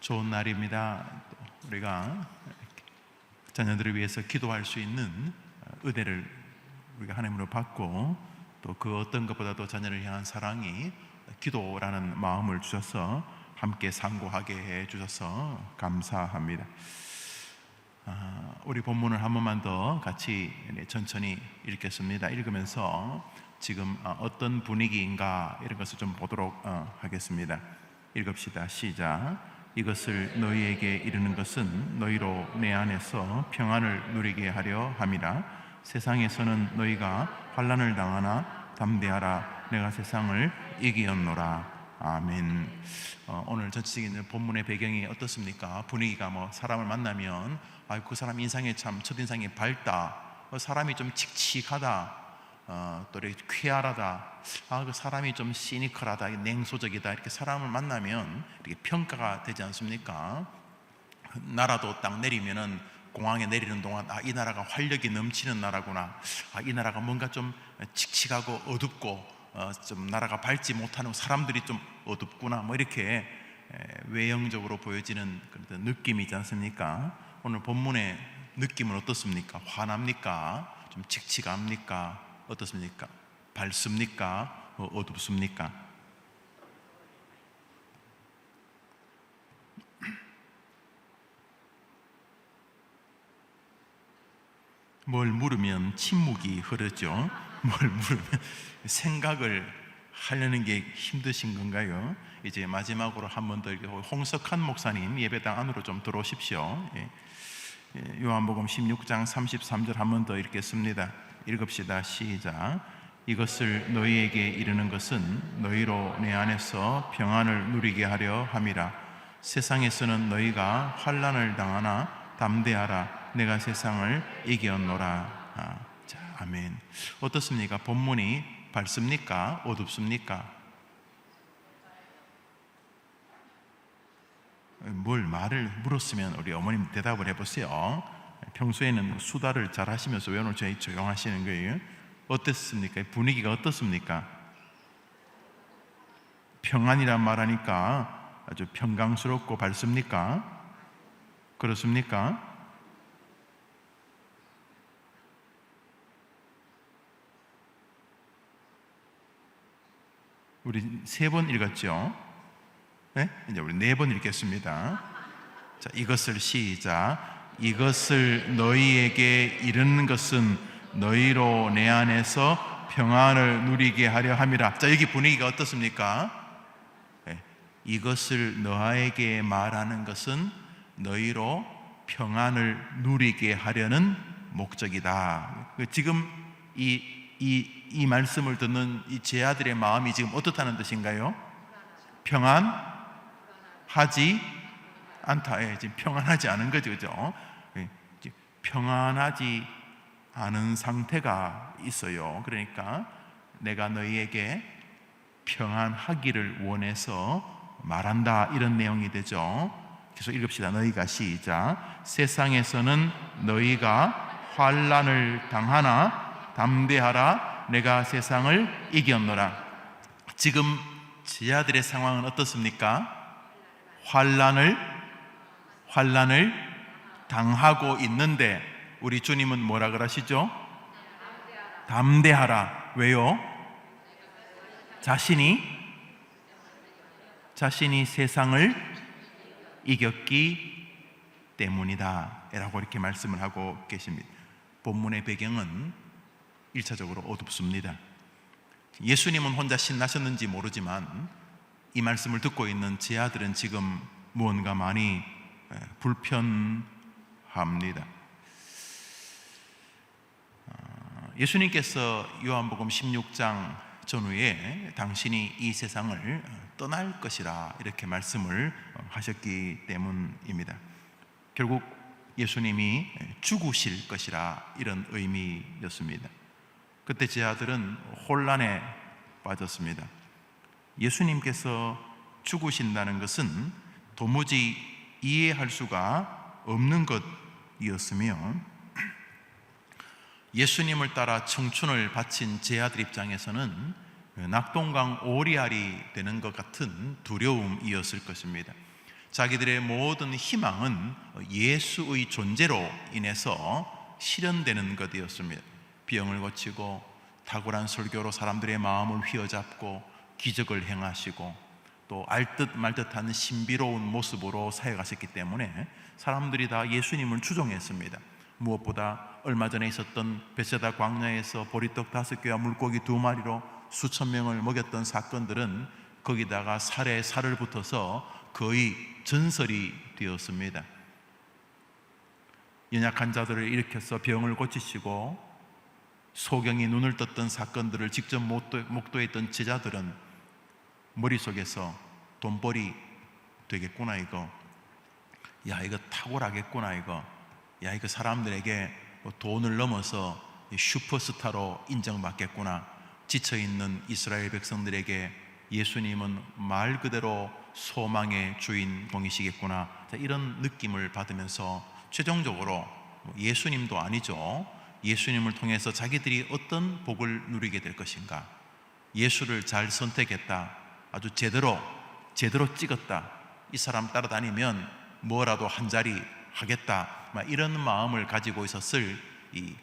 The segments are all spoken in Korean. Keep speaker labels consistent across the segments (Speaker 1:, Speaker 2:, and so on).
Speaker 1: 좋은 날입니다. 또 우리가 자녀들을 위해서 기도할 수 있는 은혜를 우리가 하나님으로 받고, 또 그 어떤 것보다도 자녀를 향한 사랑이 기도라는 마음을 주셔서 함께 상고하게 해 주셔서 감사합니다. 우리 본문을 한 번만 더 같이 천천히 읽겠습니다. 읽으면서 지금 어떤 분위기인가 이런 것을 좀 보도록 하겠습니다. 읽읍시다. 시작. 이것을 너희에게 이르는 것은 너희로 내 안에서 평안을 누리게 하려 함이라. 세상에서는 너희가 환난을 당하나 담대하라. 내가 세상을 이기었노라. 아멘. 오늘 전체적인 본문의 배경이 어떻습니까? 분위기가 사람을 만나면 그 사람 인상이 참 첫인상이 밝다, 사람이 좀 칙칙하다, 또 이렇게 쾌활하다, 그 사람이 좀 시니컬하다, 냉소적이다, 이렇게 사람을 만나면 이렇게 평가가 되지 않습니까? 나라도 딱 내리면은 공항에 내리는 동안 이 나라가 활력이 넘치는 나라구나, 이 나라가 뭔가 좀 칙칙하고 어둡고 좀 나라가 밝지 못하는, 사람들이 좀 어둡구나, 이렇게 외형적으로 보여지는 그런 느낌이 있지 않습니까? 오늘 본문의 느낌은 어떻습니까? 환합니까? 좀 칙칙합니까? 어떻습니까? 밝습니까? 어둡습니까? 뭘 물으면 침묵이 흐르죠. 뭘 물으면 생각을 하려는 게 힘드신 건가요? 이제 마지막으로 한 번 더 홍석한 목사님 예배당 안으로 좀 들어오십시오. 요한복음 16장 33절 한 번 더 읽겠습니다. 읽읍시다. 시작. 이것을 너희에게 이르는 것은 너희로 내 안에서 평안을 누리게 하려 함이라. 세상에서는 너희가 환난을 당하나 담대하라. 내가 세상을 이기었노라. 자, 아멘. 어떻습니까? 본문이 밝습니까? 어둡습니까? 뭘 말을 물었으면 우리 어머님 대답을 해보세요. 평소에는 수다를 잘 하시면서 왜 오늘 저희 조용하시는 거예요? 어땠습니까? 분위기가 어떻습니까? 평안이란 말하니까 아주 평강스럽고 밝습니까? 그렇습니까? 우리 3번 읽었죠? 네? 이제 우리 4번 읽겠습니다. 자, 이것을 시작. 이것을 너희에게 이르는 것은 너희로 내 안에서 평안을 누리게 하려 함이라. 자, 여기 분위기가 어떻습니까? 네. 이것을 너희에게 말하는 것은 너희로 평안을 누리게 하려는 목적이다. 지금 이 말씀을 듣는 이 제 아들의 마음이 지금 어떻다는 뜻인가요? 평안하지 않다. 지금 평안하지 않은 거죠, 그죠? 평안하지 않은 상태가 있어요. 그러니까 내가 너희에게 평안하기를 원해서 말한다, 이런 내용이 되죠. 계속 읽읍시다. 너희가 시작. 세상에서는 너희가 환난을 당하나 담대하라. 내가 세상을 이겼노라. 지금 제 아들의 상황은 어떻습니까? 환난을 당하고 있는데 우리 주님은 뭐라 그러시죠? 담대하라. 왜요? 자신이 세상을 이겼기 때문이다 라고 이렇게 말씀을 하고 계십니다. 본문의 배경은 1차적으로 어둡습니다. 예수님은 혼자 신나셨는지 모르지만 이 말씀을 듣고 있는 제 아들은 지금 무언가 많이 불편합니다. 예수님께서 요한복음 16장 전후에 당신이 이 세상을 떠날 것이라 이렇게 말씀을 하셨기 때문입니다. 결국 예수님이 죽으실 것이라 이런 의미였습니다. 그때 제 아들은 혼란에 빠졌습니다. 예수님께서 죽으신다는 것은 도무지 이해할 수가 없는 것이었으며, 예수님을 따라 청춘을 바친 제 아들 입장에서는 낙동강 오리알이 되는 것 같은 두려움이었을 것입니다. 자기들의 모든 희망은 예수의 존재로 인해서 실현되는 것이었습니다. 병을 고치고 탁월한 설교로 사람들의 마음을 휘어잡고 기적을 행하시고 또 알듯 말듯한 신비로운 모습으로 사역하셨기 때문에 사람들이 다 예수님을 추종했습니다. 무엇보다 얼마 전에 있었던 벳세다 광야에서 보리떡 5개와 물고기 2마리로 수천 명을 먹였던 사건들은 거기다가 살에 살을 붙어서 거의 전설이 되었습니다. 연약한 자들을 일으켜서 병을 고치시고 소경이 눈을 떴던 사건들을 직접 목도했던 제자들은 머릿속에서 돈벌이 되겠구나 이거, 야 이거 탁월하겠구나 이거, 야 이거 사람들에게 돈을 넘어서 슈퍼스타로 인정받겠구나, 지쳐있는 이스라엘 백성들에게 예수님은 말 그대로 소망의 주인공이시겠구나, 이런 느낌을 받으면서 최종적으로 예수님도 아니죠, 예수님을 통해서 자기들이 어떤 복을 누리게 될 것인가, 예수를 잘 선택했다, 아주 제대로 찍었다, 이 사람 따라다니면 뭐라도 한 자리 하겠다, 이런 마음을 가지고 있었을 이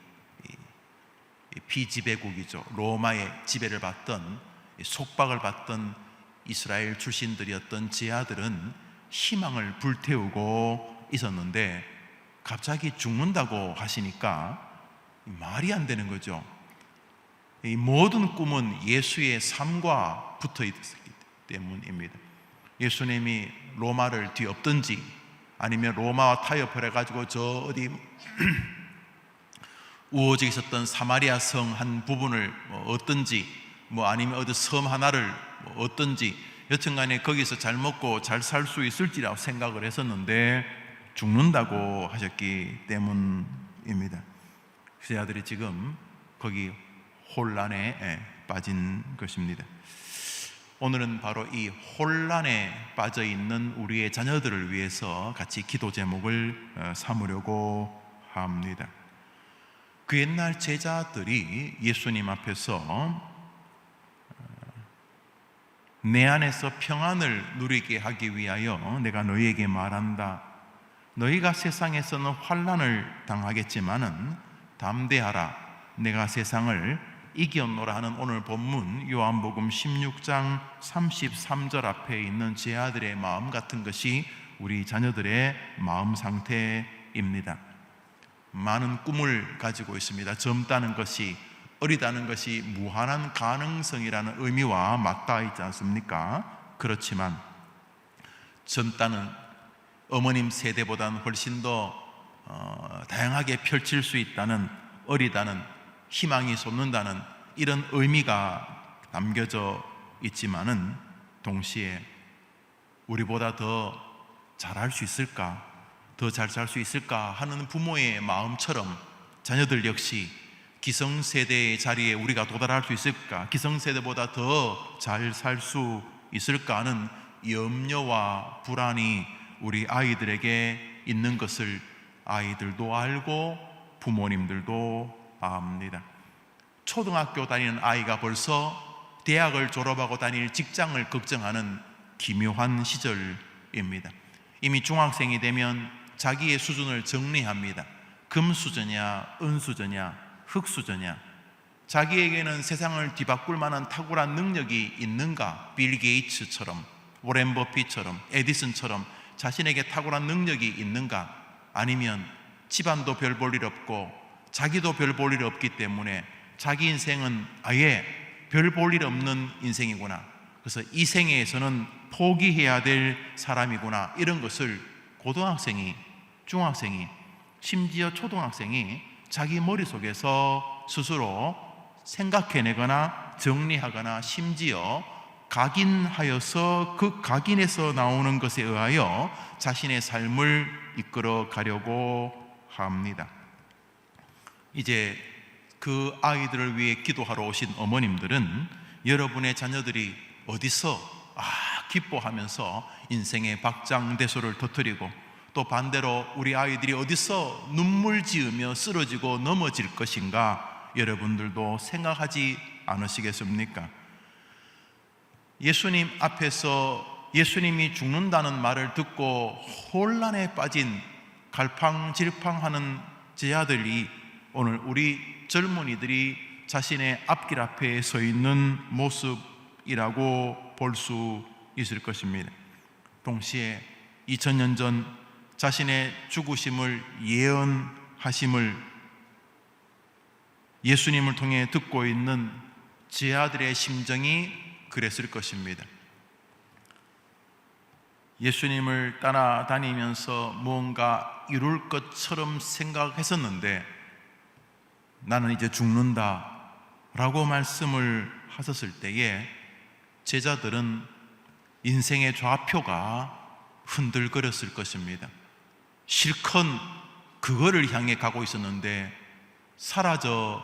Speaker 1: 비지배국이죠. 로마의 지배를 받던, 속박을 받던 이스라엘 출신들이었던 제자들은 희망을 불태우고 있었는데 갑자기 죽는다고 하시니까 말이 안 되는 거죠. 이 모든 꿈은 예수의 삶과 붙어 있었기 때문입니다. 예수님이 로마를 뒤엎든지 아니면 로마와 타협을 해가지고 저 어디 우호적에 있었던 사마리아 성 한 부분을 얻든지 아니면 어디 섬 하나를 얻든지 여튼간에 거기서 잘 먹고 잘 살 수 있을지라고 생각을 했었는데 죽는다고 하셨기 때문입니다. 제자들이 지금 거기 혼란에 빠진 것입니다. 오늘은 바로 이 혼란에 빠져 있는 우리의 자녀들을 위해서 같이 기도 제목을 삼으려고 합니다. 그 옛날 제자들이 예수님 앞에서 내 안에서 평안을 누리게 하기 위하여 내가 너희에게 말한다. 너희가 세상에서는 환난을 당하겠지만은 담대하라. 내가 세상을 이겼노라 하는 오늘 본문 요한복음 16장 33절 앞에 있는 제 아들의 마음 같은 것이 우리 자녀들의 마음 상태입니다. 많은 꿈을 가지고 있습니다. 젊다는 것이, 어리다는 것이 무한한 가능성이라는 의미와 맞닿아 있지 않습니까? 그렇지만 젊다는 어머님 세대보다는 훨씬 더 다양하게 펼칠 수 있다는, 어리다는 희망이 솟는다는 이런 의미가 담겨져 있지만은 동시에 우리보다 더 잘할 수 있을까, 더 잘 살 수 있을까 하는 부모의 마음처럼 자녀들 역시 기성세대의 자리에 우리가 도달할 수 있을까, 기성세대보다 더 잘 살 수 있을까 하는 염려와 불안이 우리 아이들에게 있는 것을 아이들도 알고 부모님들도 압니다. 초등학교 다니는 아이가 벌써 대학을 졸업하고 다닐 직장을 걱정하는 기묘한 시절입니다. 이미 중학생이 되면 자기의 수준을 정리합니다. 금 수저냐, 은 수저냐, 흙 수저냐, 자기에게는 세상을 뒤바꿀 만한 탁월한 능력이 있는가? 빌 게이츠처럼, 워렌 버핏처럼, 에디슨처럼 자신에게 탁월한 능력이 있는가? 아니면 집안도 별 볼 일 없고 자기도 별 볼 일 없기 때문에 자기 인생은 아예 별 볼 일 없는 인생이구나, 그래서 이 생애에서는 포기해야 될 사람이구나, 이런 것을 고등학생이, 중학생이, 심지어 초등학생이 자기 머릿속에서 스스로 생각해내거나 정리하거나 심지어 각인하여서 그 각인에서 나오는 것에 의하여 자신의 삶을 이끌어 가려고 합니다. 이제 그 아이들을 위해 기도하러 오신 어머님들은 여러분의 자녀들이 어디서 기뻐하면서 인생의 박장대소를 터뜨리고 또 반대로 우리 아이들이 어디서 눈물 지으며 쓰러지고 넘어질 것인가 여러분들도 생각하지 않으시겠습니까? 예수님 앞에서 예수님이 죽는다는 말을 듣고 혼란에 빠진 갈팡질팡하는 제자들이 오늘 우리 젊은이들이 자신의 앞길 앞에 서 있는 모습이라고 볼 수 있을 것입니다. 동시에 2000년 전 자신의 죽으심을 예언하심을 예수님을 통해 듣고 있는 제자들의 심정이 그랬을 것입니다. 예수님을 따라다니면서 무언가 이룰 것처럼 생각했었는데 나는 이제 죽는다 라고 말씀을 하셨을 때에 제자들은 인생의 좌표가 흔들거렸을 것입니다. 실컷 그거를 향해 가고 있었는데 사라져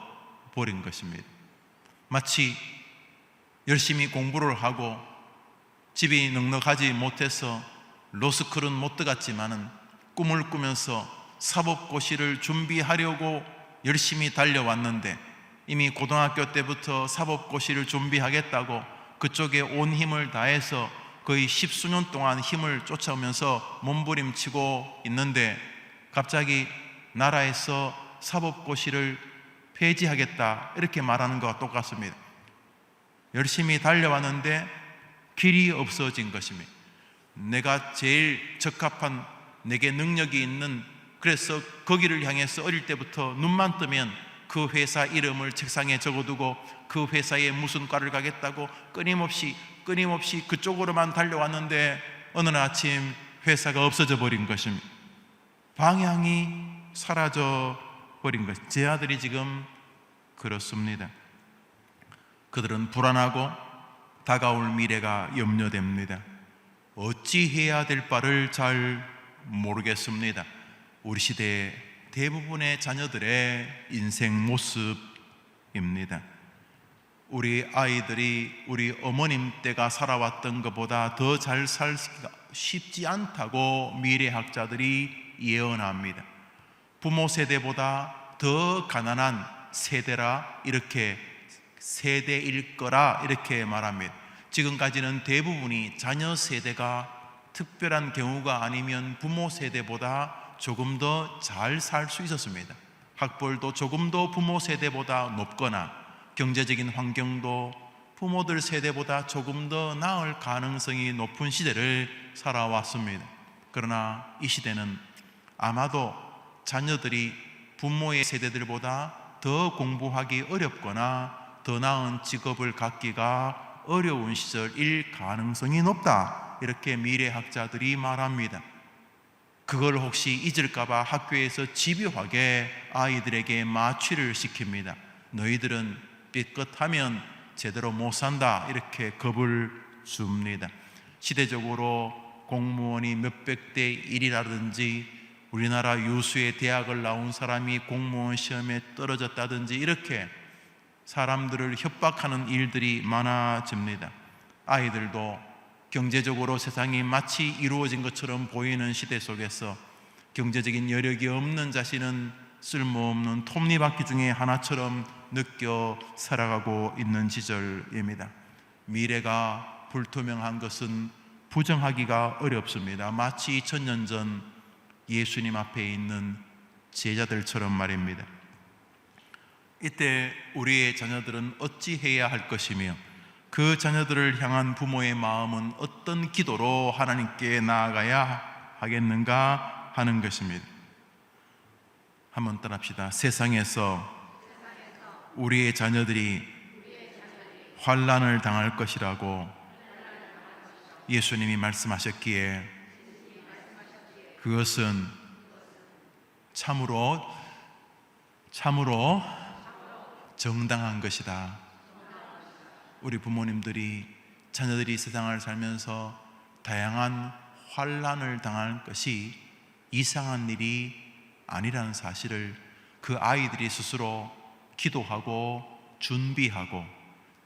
Speaker 1: 버린 것입니다. 마치 열심히 공부를 하고 집이 넉넉하지 못해서 로스쿨은 못 들어갔지만은 꿈을 꾸면서 사법고시를 준비하려고 열심히 달려왔는데 이미 고등학교 때부터 사법고시를 준비하겠다고 그쪽에 온 힘을 다해서 거의 10수년 동안 힘을 쫓아오면서 몸부림치고 있는데 갑자기 나라에서 사법고시를 폐지하겠다 이렇게 말하는 것과 똑같습니다. 열심히 달려왔는데 길이 없어진 것입니다. 내가 제일 적합한 내게 능력이 있는, 그래서 거기를 향해서 어릴 때부터 눈만 뜨면 그 회사 이름을 책상에 적어두고 그 회사에 무슨 과를 가겠다고 끊임없이 그쪽으로만 달려왔는데 어느 날 아침 회사가 없어져 버린 것입니다. 방향이 사라져 버린 것. 제 아들이 지금 그렇습니다. 그들은 불안하고 다가올 미래가 염려됩니다. 어찌해야 될 바를 잘 모르겠습니다. 우리 시대의 대부분의 자녀들의 인생 모습입니다. 우리 아이들이 우리 어머님 때가 살아왔던 것보다 더 잘 살기가 쉽지 않다고 미래학자들이 예언합니다. 부모 세대보다 더 가난한 세대라, 이렇게 세대일 거라 이렇게 말합니다. 지금까지는 대부분이 자녀 세대가 특별한 경우가 아니면 부모 세대보다 조금 더 잘 살 수 있었습니다. 학벌도 조금 더 부모 세대보다 높거나 경제적인 환경도 부모들 세대보다 조금 더 나을 가능성이 높은 시대를 살아왔습니다. 그러나 이 시대는 아마도 자녀들이 부모의 세대들보다 더 공부하기 어렵거나 더 나은 직업을 갖기가 어려운 시절일 가능성이 높다, 이렇게 미래학자들이 말합니다. 그걸 혹시 잊을까봐 학교에서 집요하게 아이들에게 마취를 시킵니다. 너희들은 삐끗하면 제대로 못 산다, 이렇게 겁을 줍니다. 시대적으로 공무원이 몇백 대 1이라든지 우리나라 유수의 대학을 나온 사람이 공무원 시험에 떨어졌다든지 이렇게 사람들을 협박하는 일들이 많아집니다. 아이들도 경제적으로 세상이 마치 이루어진 것처럼 보이는 시대 속에서 경제적인 여력이 없는 자신은 쓸모없는 톱니바퀴 중에 하나처럼 느껴 살아가고 있는 시절입니다. 미래가 불투명한 것은 부정하기가 어렵습니다. 마치 2000년 전 예수님 앞에 있는 제자들처럼 말입니다. 이때 우리의 자녀들은 어찌해야 할 것이며 그 자녀들을 향한 부모의 마음은 어떤 기도로 하나님께 나아가야 하겠는가 하는 것입니다. 한번 따라합시다. 세상에서 우리의 자녀들이 환난을 당할 것이라고 예수님이 말씀하셨기에 그것은 참으로 정당한 것이다. 우리 부모님들이 자녀들이 세상을 살면서 다양한 환난을 당할 것이 이상한 일이 아니라는 사실을 그 아이들이 스스로 기도하고 준비하고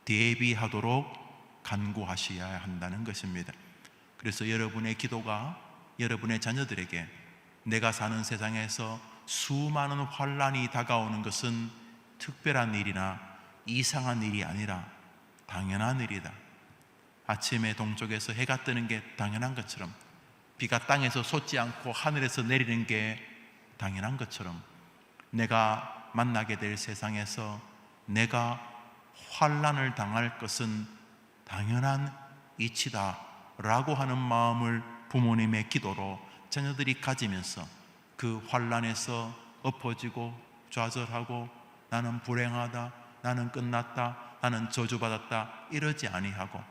Speaker 1: 대비하도록 간구하셔야 한다는 것입니다. 그래서 여러분의 기도가 여러분의 자녀들에게 내가 사는 세상에서 수많은 환난이 다가오는 것은 특별한 일이나 이상한 일이 아니라 당연한 일이다. 아침에 동쪽에서 해가 뜨는 게 당연한 것처럼, 비가 땅에서 솟지 않고 하늘에서 내리는 게 당연한 것처럼, 내가 만나게 될 세상에서 내가 환난을 당할 것은 당연한 이치다 라고 하는 마음을 부모님의 기도로 자녀들이 가지면서 그 환난에서 엎어지고 좌절하고 나는 불행하다, 나는 끝났다, 나는 저주받았다 이러지 아니하고,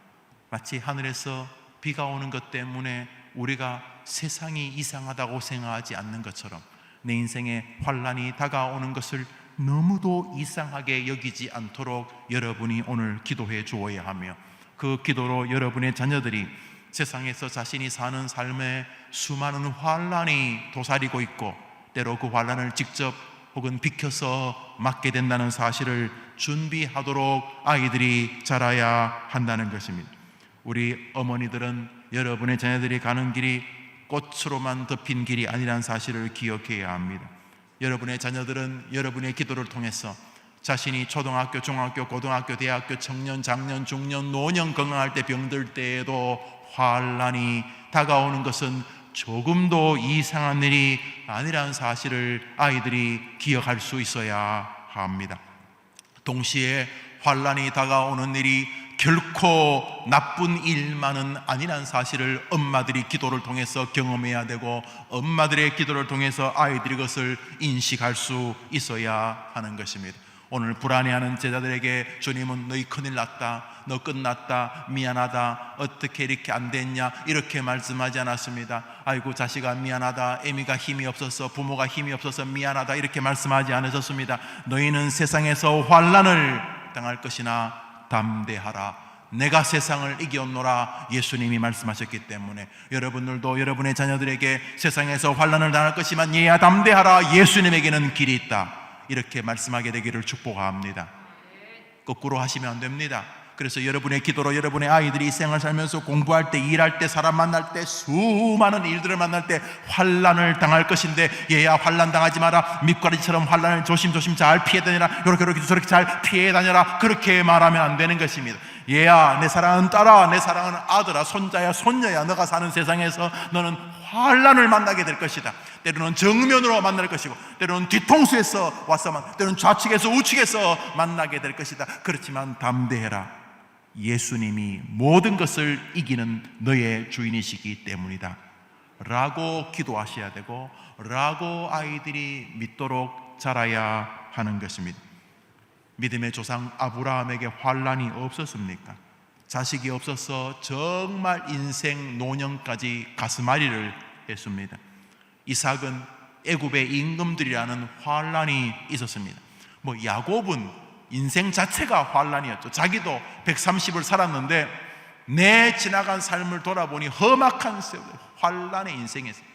Speaker 1: 마치 하늘에서 비가 오는 것 때문에 우리가 세상이 이상하다고 생각하지 않는 것처럼 내 인생에 환난이 다가오는 것을 너무도 이상하게 여기지 않도록 여러분이 오늘 기도해 주어야 하며, 그 기도로 여러분의 자녀들이 세상에서 자신이 사는 삶에 수많은 환난이 도사리고 있고 때로 그 환난을 직접 혹은 비켜서 맞게 된다는 사실을 준비하도록 아이들이 자라야 한다는 것입니다. 우리 어머니들은 여러분의 자녀들이 가는 길이 꽃으로만 덮인 길이 아니라는 사실을 기억해야 합니다. 여러분의 자녀들은 여러분의 기도를 통해서 자신이 초등학교, 중학교, 고등학교, 대학교, 청년, 장년, 중년, 노년 건강할 때 병들 때에도 환난이 다가오는 것은 조금도 이상한 일이 아니라는 사실을 아이들이 기억할 수 있어야 합니다. 동시에 환난이 다가오는 일이 결코 나쁜 일만은 아니라는 사실을 엄마들이 기도를 통해서 경험해야 되고, 엄마들의 기도를 통해서 아이들이 그것을 인식할 수 있어야 하는 것입니다. 오늘 불안해하는 제자들에게 주님은 너희 큰일 났다, 너 끝났다, 미안하다, 어떻게 이렇게 안 됐냐 이렇게 말씀하지 않았습니다. 아이고 자식아 미안하다, 애미가 힘이 없어서, 부모가 힘이 없어서 미안하다 이렇게 말씀하지 않으셨습니다. 너희는 세상에서 환난을 당할 것이나 담대하라, 내가 세상을 이겼노라 예수님이 말씀하셨기 때문에 여러분들도 여러분의 자녀들에게 세상에서 환난을 당할 것이지만 얘야 담대하라, 예수님에게는 길이 있다 이렇게 말씀하게 되기를 축복합니다. 거꾸로 하시면 안 됩니다. 그래서 여러분의 기도로 여러분의 아이들이 이 생을 살면서 공부할 때, 일할 때, 사람 만날 때, 수많은 일들을 만날 때 환난을 당할 것인데, 얘야 환난 당하지 마라, 밑가리처럼 환난을 조심조심 잘 피해 다녀라, 이렇게 저렇게 잘 피해 다녀라 그렇게 말하면 안 되는 것입니다. 얘야 내 사랑하는 딸아, 내 사랑하는 아들아, 손자야 손녀야, 너가 사는 세상에서 너는 환난을 만나게 될 것이다. 때로는 정면으로 만날 것이고, 때로는 뒤통수에서 와서, 때로는 좌측에서 우측에서 만나게 될 것이다. 그렇지만 담대해라, 예수님이 모든 것을 이기는 너의 주인이시기 때문이다 라고 기도하셔야 되고, 라고 아이들이 믿도록 자라야 하는 것입니다. 믿음의 조상 아브라함에게 환난이 없었습니까? 자식이 없어서 정말 인생 노년까지 가슴앓이를 했습니다. 이삭은 애굽의 임금들이라는 환난이 있었습니다. 야곱은 인생 자체가 환난이었죠. 자기도 130을 살았는데 내 지나간 삶을 돌아보니 험악한 세월, 환난의 인생이었습니다.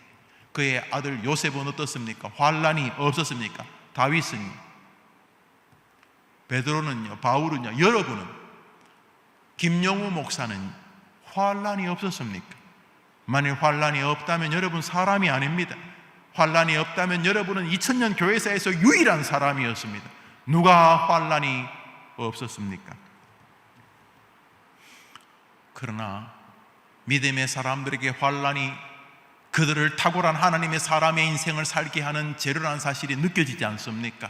Speaker 1: 그의 아들 요셉은 어떻습니까? 환난이 없었습니까? 다윗은요, 베드로는요, 바울은요, 여러분은, 김영우 목사는 환난이 없었습니까? 만일 환난이 없다면 여러분 사람이 아닙니다. 환난이 없다면 여러분은 2000년 교회사에서 유일한 사람이었습니다. 누가 환난이 없었습니까? 그러나 믿음의 사람들에게 환난이 그들을 탁월한 하나님의 사람의 인생을 살게 하는 재료라는 사실이 느껴지지 않습니까?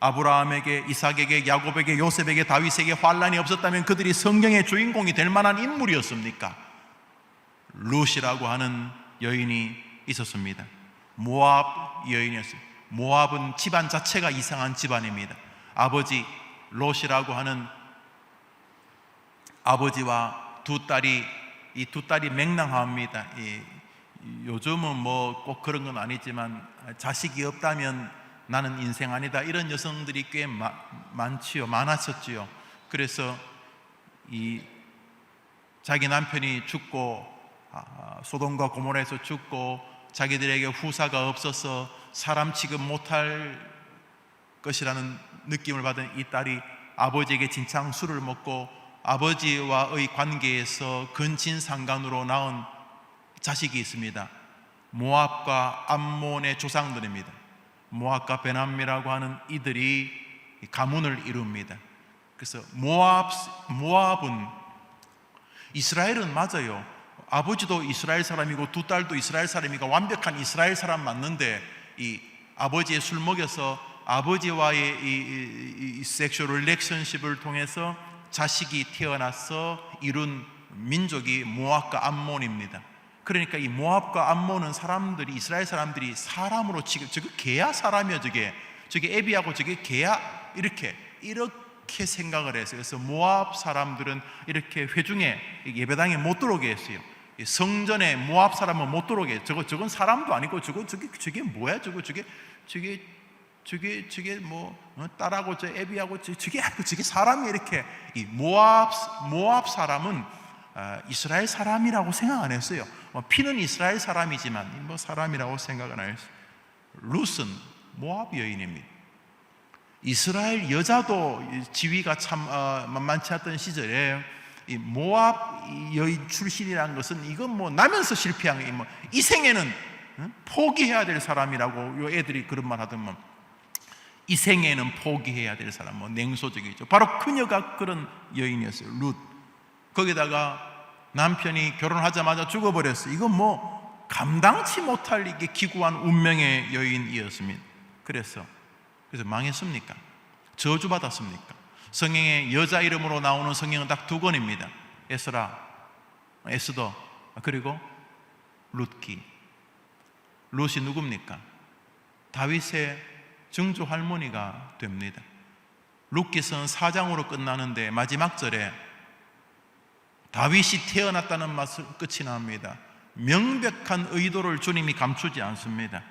Speaker 1: 아브라함에게, 이삭에게, 야곱에게, 요셉에게, 다윗에게 환난이 없었다면 그들이 성경의 주인공이 될 만한 인물이었습니까? 룻이라고 하는 여인이 있었습니다. 모압 여인이었습니다. 모압은 집안 자체가 이상한 집안입니다. 아버지 롯이라고 하는 아버지와 두 딸이, 이 두 딸이 맹랑합니다. 요즘은 꼭 그런 건 아니지만 자식이 없다면 나는 인생 아니다 이런 여성들이 꽤 많았었지요. 그래서 자기 남편이 죽고 소돔과 고모라에서 죽고 자기들에게 후사가 없어서 사람 취급 못할 것이라는 느낌을 받은 이 딸이 아버지에게 진창 술을 먹고 아버지와의 관계에서 근친상간으로 낳은 자식이 있습니다. 모압과 암몬의 조상들입니다. 모압과 베남미라고 하는 이들이 가문을 이룹니다. 그래서 모압은 이스라엘은 맞아요. 아버지도 이스라엘 사람이고 두 딸도 이스라엘 사람이고 완벽한 이스라엘 사람 맞는데, 이 아버지의 술 먹여서 아버지와의 이 섹슈얼 릴레이션십을 통해서 자식이 태어나서 이룬 민족이 모압과 암몬입니다. 그러니까 이 모압과 암몬은 사람들이, 이스라엘 사람들이 사람으로 지금 저게 개야 사람이야, 저게 애비하고 저게 개야, 이렇게 생각을 했어요. 그래서 모압 사람들은 이렇게 회중에, 예배당에 못 들어오게 했어요. 성전에 모압 사람은 못 들어오게 했어요. 저건 사람도 아니고 저게 뭐야, 저게 뭐 딸하고 저 애비하고 저게 사람이, 이렇게 이 모압 사람은 이스라엘 사람이라고 생각 안 했어요. 피는 이스라엘 사람이지만 뭐 사람이라고 생각은 안 했어요. 룻은 모압 여인입니다. 이스라엘 여자도 지위가 참 만만치 않던 시절에 이 모압 여인 출신이라는 것은 이건 뭐 나면서 실패한 게, 뭐 이 생에는 포기해야 될 사람이라고 요 애들이 그런 말 하더만, 이 생에는 포기해야 될 사람, 뭐 냉소적이죠. 바로 그녀가 그런 여인이었어요, 룻. 거기다가 남편이 결혼하자마자 죽어버렸어요. 이건 뭐 감당치 못할 이게 기구한 운명의 여인이었습니다. 그래서 망했습니까? 저주받았습니까? 성경에 여자 이름으로 나오는 성경은 딱 두 권입니다. 에스라, 에스더, 그리고 룻기. 룻이 누굽니까? 다윗의 증조 할머니가 됩니다. 룻기서는 4장으로 끝나는데 마지막 절에 다윗이 태어났다는 맛을 끝이 납니다. 명백한 의도를 주님이 감추지 않습니다.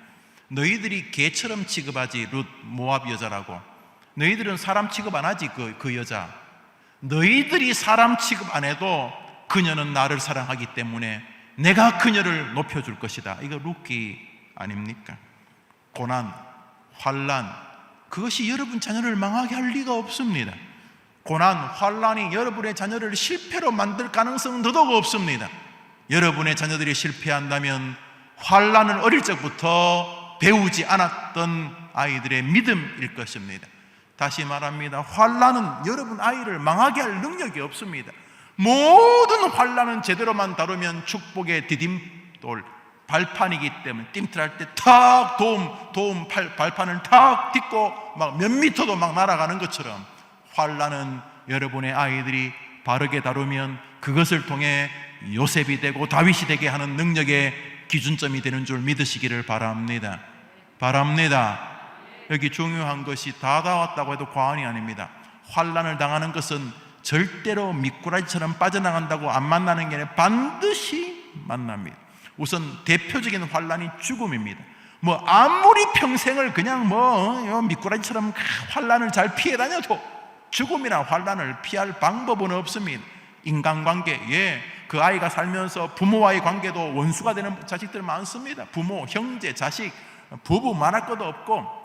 Speaker 1: 너희들이 개처럼 취급하지, 룻 모압 여자라고. 너희들은 사람 취급 안 하지, 그 여자. 너희들이 사람 취급 안 해도 그녀는 나를 사랑하기 때문에 내가 그녀를 높여줄 것이다. 이거 룻기 아닙니까? 고난, 환난, 그것이 여러분 자녀를 망하게 할 리가 없습니다. 고난, 환난이 여러분의 자녀를 실패로 만들 가능성은 더더욱 없습니다. 여러분의 자녀들이 실패한다면 환난을 어릴 적부터 배우지 않았던 아이들의 믿음일 것입니다. 다시 말합니다. 환난은 여러분 아이를 망하게 할 능력이 없습니다. 모든 환난은 제대로만 다루면 축복의 디딤돌, 발판이기 때문에 띵틀할 때 탁 발판을 탁 딛고 막 몇 미터도 막 날아가는 것처럼, 환난은 여러분의 아이들이 바르게 다루면 그것을 통해 요셉이 되고 다윗이 되게 하는 능력의 기준점이 되는 줄 믿으시기를 바랍니다. 여기 중요한 것이 다 왔다고 해도 과언이 아닙니다. 환난을 당하는 것은 절대로 미꾸라지처럼 빠져나간다고 안 만나는 게 아니라 반드시 만납니다. 우선 대표적인 환난이 죽음입니다. 뭐 아무리 평생을 그냥 미꾸라지처럼 환난을 잘 피해 다녀도 죽음이나 환난을 피할 방법은 없습니다. 인간관계, 그 아이가 살면서 부모와의 관계도 원수가 되는 자식들 많습니다. 부모, 형제, 자식, 부부 말할 것도 없고,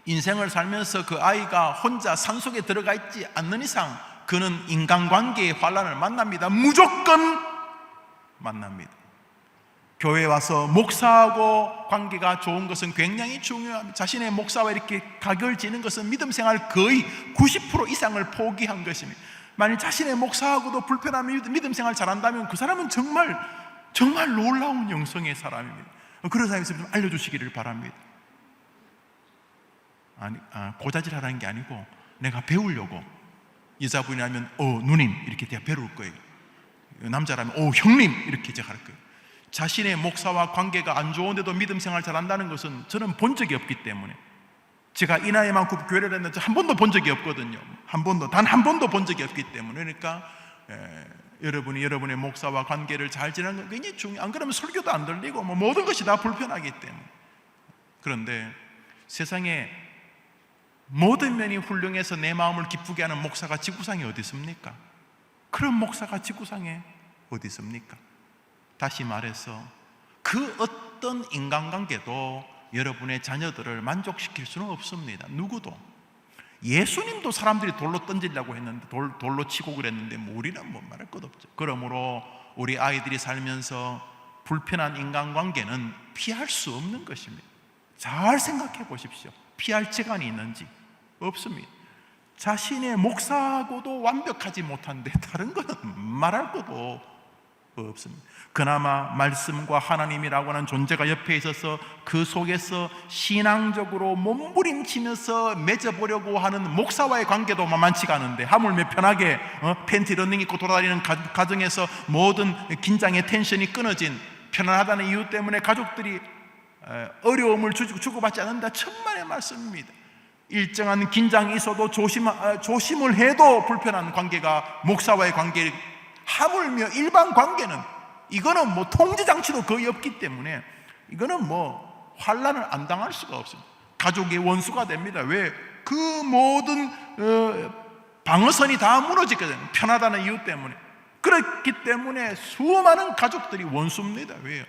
Speaker 1: 인생을 살면서 그 아이가 혼자 산속에 들어가 있지 않는 이상 그는 인간관계의 환난을 만납니다. 무조건 만납니다. 교회 와서 목사하고 관계가 좋은 것은 굉장히 중요합니다. 자신의 목사와 이렇게 각을 지는 것은 믿음 생활 거의 90% 이상을 포기한 것입니다. 만약 자신의 목사하고도 불편한 믿음 생활 잘한다면 그 사람은 정말 놀라운 영성의 사람입니다. 그런 사람이 있으면 좀 알려주시기를 바랍니다. 고자질 하라는 게 아니고 내가 배우려고. 여자분이라면 누님 이렇게 제가 배울 거예요. 남자라면 형님 이렇게 제가 할 거예요. 자신의 목사와 관계가 안 좋은데도 믿음 생활 잘한다는 것은 저는 본 적이 없기 때문에, 제가 이 나이 많고 교회를 했는데 한 번도 본 적이 없거든요. 단 한 번도 본 적이 없기 때문에. 그러니까 여러분이 여러분의 목사와 관계를 잘 지내는 건 굉장히 중요해요. 안 그러면 설교도 안 들리고 모든 것이 다 불편하기 때문에. 그런데 세상에 모든 면이 훌륭해서 내 마음을 기쁘게 하는 목사가 지구상에 어디 있습니까? 그런 목사가 지구상에 어디 있습니까? 다시 말해서 그 어떤 인간관계도 여러분의 자녀들을 만족시킬 수는 없습니다. 누구도. 예수님도 사람들이 돌로 던지려고 했는데 돌로 치고 그랬는데 우리는 뭐 말할 것 없죠. 그러므로 우리 아이들이 살면서 불편한 인간관계는 피할 수 없는 것입니다. 잘 생각해 보십시오. 피할 재간이 있는지. 없습니다. 자신의 목사하고도 완벽하지 못한데 다른 것은 말할 것도 없습니다. 그나마 말씀과 하나님이라고 하는 존재가 옆에 있어서 그 속에서 신앙적으로 몸부림치면서 맺어보려고 하는 목사와의 관계도 만만치가 않은데, 하물며 편하게 팬티 러닝 입고 돌아다니는 가정에서 모든 긴장의 텐션이 끊어진 편안하다는 이유 때문에 가족들이 어려움을 주고받지 않는다, 천만의 말씀입니다. 일정한 긴장이 있어도 조심을 해도 불편한 관계가 목사와의 관계, 하물며 일반 관계는, 이거는 뭐 통제장치도 거의 없기 때문에 이거는 뭐 환난을 안 당할 수가 없습니다. 가족의 원수가 됩니다. 왜? 그 모든 방어선이 다 무너지거든요. 편하다는 이유 때문에. 그렇기 때문에 수많은 가족들이 원수입니다. 왜요?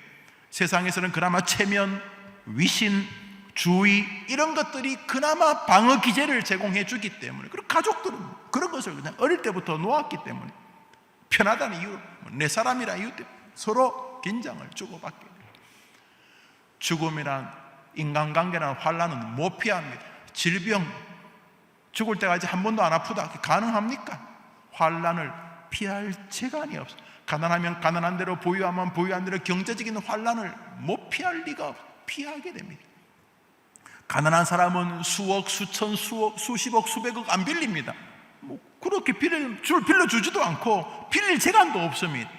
Speaker 1: 세상에서는 그나마 체면, 위신, 주의 이런 것들이 그나마 방어 기제를 제공해 주기 때문에, 그리고 가족들은 그런 것을 그냥 어릴 때부터 놓았기 때문에 편하다는 이유, 내 사람이라는 이유 때문에 서로 긴장을 주고받게 돼요. 죽음이란, 인간관계란 환난은 못 피합니다. 질병, 죽을 때까지 한 번도 안 아프다, 가능합니까? 환난을 피할 재간이 없어요. 가난하면 가난한 대로, 부유하면 부유한 대로 경제적인 환난을 못 피할 리가 없어요. 피하게 됩니다. 가난한 사람은 수억, 수천, 수십억, 수백억 안 빌립니다. 뭐 그렇게 빌려주지도 않고 빌릴 재간도 없습니다.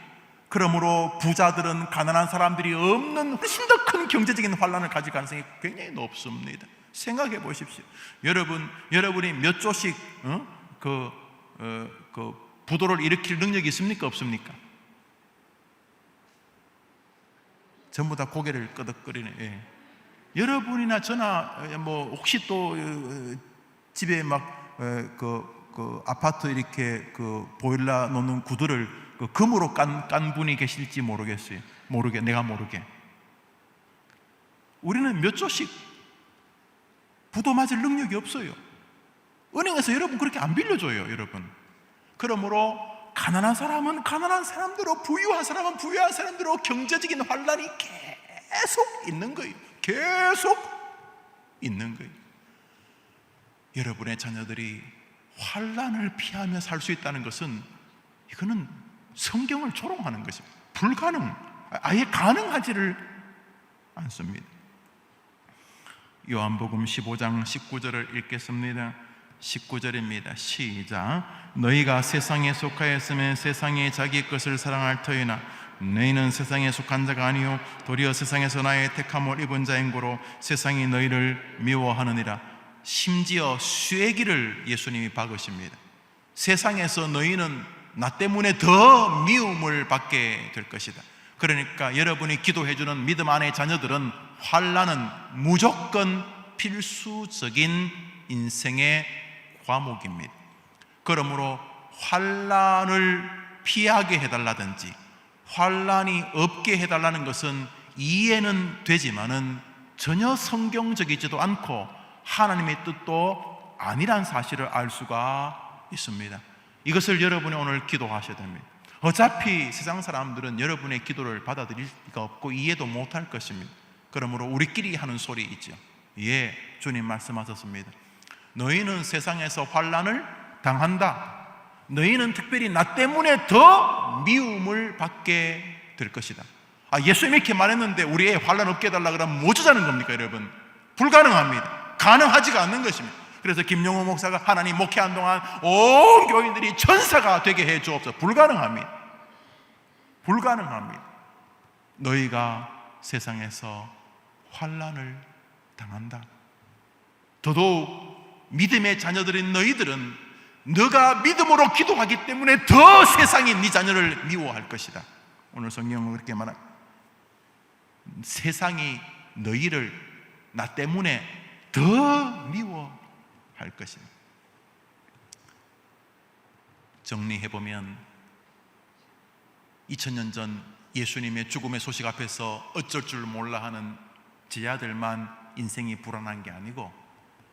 Speaker 1: 그러므로 부자들은 가난한 사람들이 없는 훨씬 더 큰 경제적인 환난을 가질 가능성이 굉장히 높습니다. 생각해 보십시오. 여러분이 몇 조씩 부도를 일으킬 능력이 있습니까? 없습니까? 전부 다 고개를 끄덕거리네. 예. 여러분이나 저나 뭐 혹시 또 집에 막 아파트 이렇게 보일러 놓는 구두를 금으로 깐 분이 계실지 모르겠어요. 내가 모르게. 우리는 몇 조씩 부도 맞을 능력이 없어요. 은행에서 여러분 그렇게 안 빌려줘요, 여러분. 그러므로 가난한 사람은 가난한 사람대로, 부유한 사람은 부유한 사람대로 경제적인 환난이 계속 있는 거예요. 계속 있는 거예요. 여러분의 자녀들이 환난을 피하며 살 수 있다는 것은, 이거는 성경을 조롱하는 것입니다. 아예 가능하지를 않습니다. 요한복음 15장 19절을 읽겠습니다. 19절입니다. 시작. 너희가 세상에 속하였으면 세상이 자기 것을 사랑할 터이나 너희는 세상에 속한 자가 아니요 도리어 세상에서 나의 택함을 입은 자인 고로 세상이 너희를 미워하느니라. 심지어 쇠기를 예수님이 박으십니다. 세상에서 너희는 나 때문에 더 미움을 받게 될 것이다. 그러니까 여러분이 기도해주는 믿음 안의 자녀들은 환난은 무조건 필수적인 인생의 과목입니다. 그러므로 환난을 피하게 해달라든지 환난이 없게 해달라는 것은 이해는 되지만은 전혀 성경적이지도 않고 하나님의 뜻도 아니란 사실을 알 수가 있습니다. 이것을 여러분이 오늘 기도하셔야 됩니다. 어차피 세상 사람들은 여러분의 기도를 받아들일 리가 없고 이해도 못할 것입니다. 그러므로 우리끼리 하는 소리 있죠. 예, 주님 말씀하셨습니다. 너희는 세상에서 환난을 당한다. 너희는 특별히 나 때문에 더 미움을 받게 될 것이다. 예수님이 이렇게 말했는데 우리의 환난 없게 해달라 그러면 뭐 주자는 겁니까, 여러분? 불가능합니다. 가능하지가 않는 것입니다. 그래서 김용호 목사가 하나님 목회한 동안 온 교인들이 천사가 되게 해 주옵소서. 불가능합니다. 불가능합니다. 너희가 세상에서 환난을 당한다. 더더욱 믿음의 자녀들인 너희들은 너가 믿음으로 기도하기 때문에 더 세상이 네 자녀를 미워할 것이다. 오늘 성경은 그렇게 말합니다. 세상이 너희를 나 때문에 더 미워할 것입니다. 정리해보면 2000년 전 예수님의 죽음의 소식 앞에서 어쩔 줄 몰라 하는 제자들만 인생이 불안한 게 아니고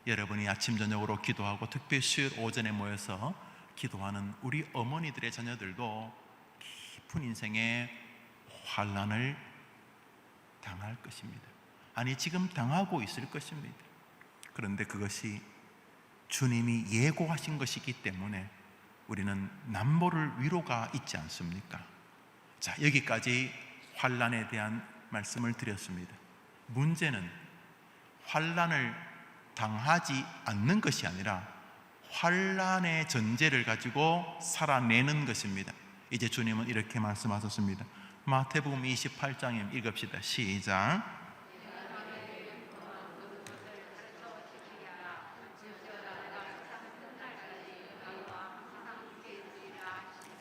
Speaker 1: 여러분이 아침 저녁으로 기도하고 특별히 수요일 오전에 모여서 기도하는 우리 어머니들의 자녀들도 깊은 인생의 환난을 당할 것입니다. 아니 지금 당하고 있을 것입니다. 그런데 그것이 주님이 예고하신 것이기 때문에 우리는 남모를 위로가 있지 않습니까? 자, 여기까지 환난에 대한 말씀을 드렸습니다. 문제는 환난을 당하지 않는 것이 아니라 환난의 전제를 가지고 살아내는 것입니다. 이제 주님은 이렇게 말씀하셨습니다. 마태복음 28장에 읽읍시다. 시작.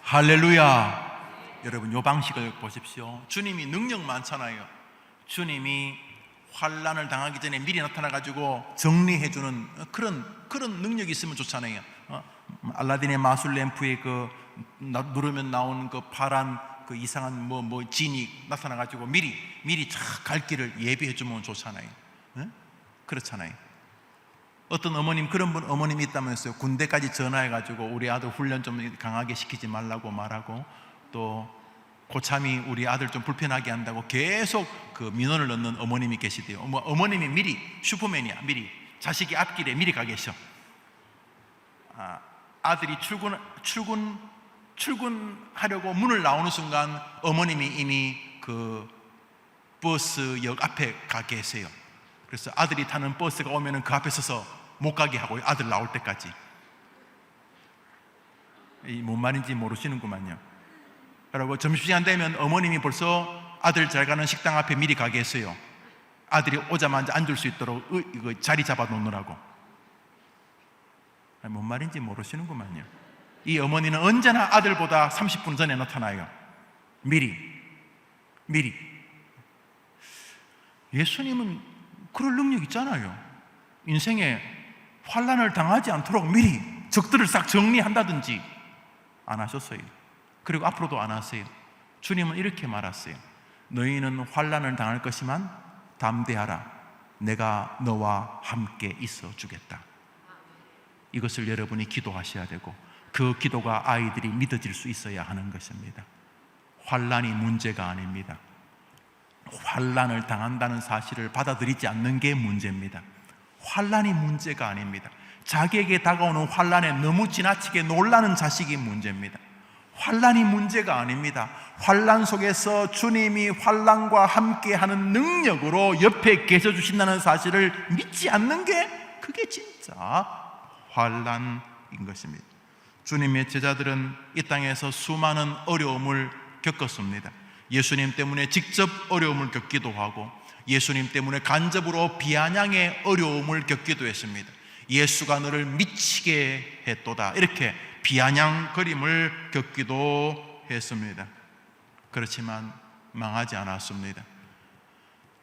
Speaker 1: 할렐루야. 여러분, 요 방식을 보십시오. 주님이 능력 많잖아요. 주님이 환난을 당하기 전에 미리 나타나가지고 정리해주는 그런 능력이 있으면 좋잖아요. 알라딘의 마술 램프에 그 누르면 나오는 그 파란 그 이상한 뭐 진이 나타나가지고 미리 갈 길을 예비해주면 좋잖아요. 그렇잖아요. 어떤 어머님, 그런 분 어머님이 있다면서요. 군대까지 전화해가지고 우리 아들 훈련 좀 강하게 시키지 말라고 말하고, 또 고참이 우리 아들 좀 불편하게 한다고 계속 그 민원을 넣는 어머님이 계시대요. 어머님이 미리 슈퍼맨이야. 미리 자식이 앞길에 미리 가 계셔. 아들이 출근하려고 문을 나오는 순간 어머님이 이미 그 버스역 앞에 가 계세요. 그래서 아들이 타는 버스가 오면은 그 앞에 서서 못 가게 하고요. 아들 나올 때까지. 뭔 말인지 모르시는구만요. 그리고 점심시간 되면 어머님이 벌써 아들 잘 가는 식당 앞에 미리 가 계세요. 아들이 오자마자 앉을 수 있도록 이거 자리 잡아 놓느라고. 뭔 말인지 모르시는구만요. 이 어머니는 언제나 아들보다 30분 전에 나타나요. 미리. 예수님은 그럴 능력 있잖아요. 인생에 환난을 당하지 않도록 미리 적들을 싹 정리한다든지 안 하셨어요. 그리고 앞으로도 안 하세요. 주님은 이렇게 말하세요. 너희는 환난을 당할 것이만 담대하라. 내가 너와 함께 있어 주겠다. 이것을 여러분이 기도하셔야 되고, 그 기도가 아이들이 믿어질 수 있어야 하는 것입니다. 환난이 문제가 아닙니다. 환난을 당한다는 사실을 받아들이지 않는 게 문제입니다. 환난이 문제가 아닙니다. 자기에게 다가오는 환난에 너무 지나치게 놀라는 자식이 문제입니다. 환난이 문제가 아닙니다. 환난 속에서 주님이 환난과 함께하는 능력으로 옆에 계셔 주신다는 사실을 믿지 않는 게 그게 진짜 환난인 것입니다. 주님의 제자들은 이 땅에서 수많은 어려움을 겪었습니다. 예수님 때문에 직접 어려움을 겪기도 하고, 예수님 때문에 간접으로 비아냥의 어려움을 겪기도 했습니다. 예수가 너를 미치게 했도다, 이렇게 비아냥거림을 겪기도 했습니다. 그렇지만 망하지 않았습니다.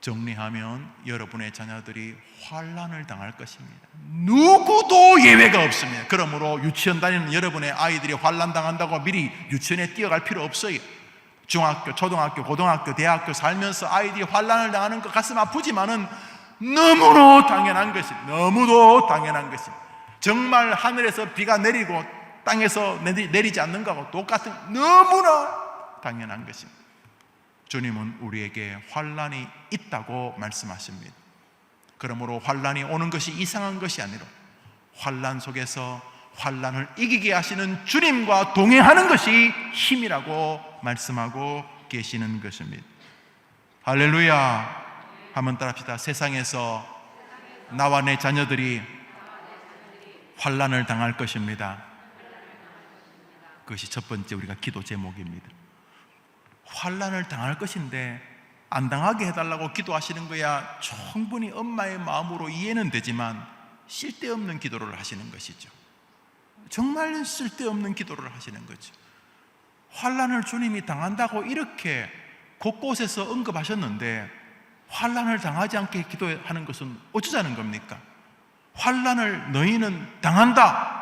Speaker 1: 정리하면 여러분의 자녀들이 환난을 당할 것입니다. 누구도 예외가 없습니다. 그러므로 유치원 다니는 여러분의 아이들이 환난 당한다고 미리 유치원에 뛰어갈 필요 없어요. 중학교, 초등학교, 고등학교, 대학교 살면서 아이들이 환난을 당하는 것 가슴 아프지만은 너무도 당연한 것입니다. 정말 하늘에서 비가 내리고 땅에서 내리지 않는 것하고 똑같은, 너무나 당연한 것입니다. 주님은 우리에게 환난이 있다고 말씀하십니다. 그러므로 환난이 오는 것이 이상한 것이 아니라 환난 속에서 환난을 이기게 하시는 주님과 동행하는 것이 힘이라고 말씀하고 계시는 것입니다. 할렐루야. 한번 따라합시다. 세상에서 나와 내 자녀들이 환난을 당할 것입니다. 그것이 첫 번째 우리가 기도 제목입니다. 환난을 당할 것인데 안 당하게 해달라고 기도하시는 거야 충분히 엄마의 마음으로 이해는 되지만 쓸데없는 기도를 하시는 것이죠. 정말 쓸데없는 기도를 하시는 거죠. 환난을 주님이 당한다고 이렇게 곳곳에서 언급하셨는데 환난을 당하지 않게 기도하는 것은 어쩌자는 겁니까? 환난을 너희는 당한다,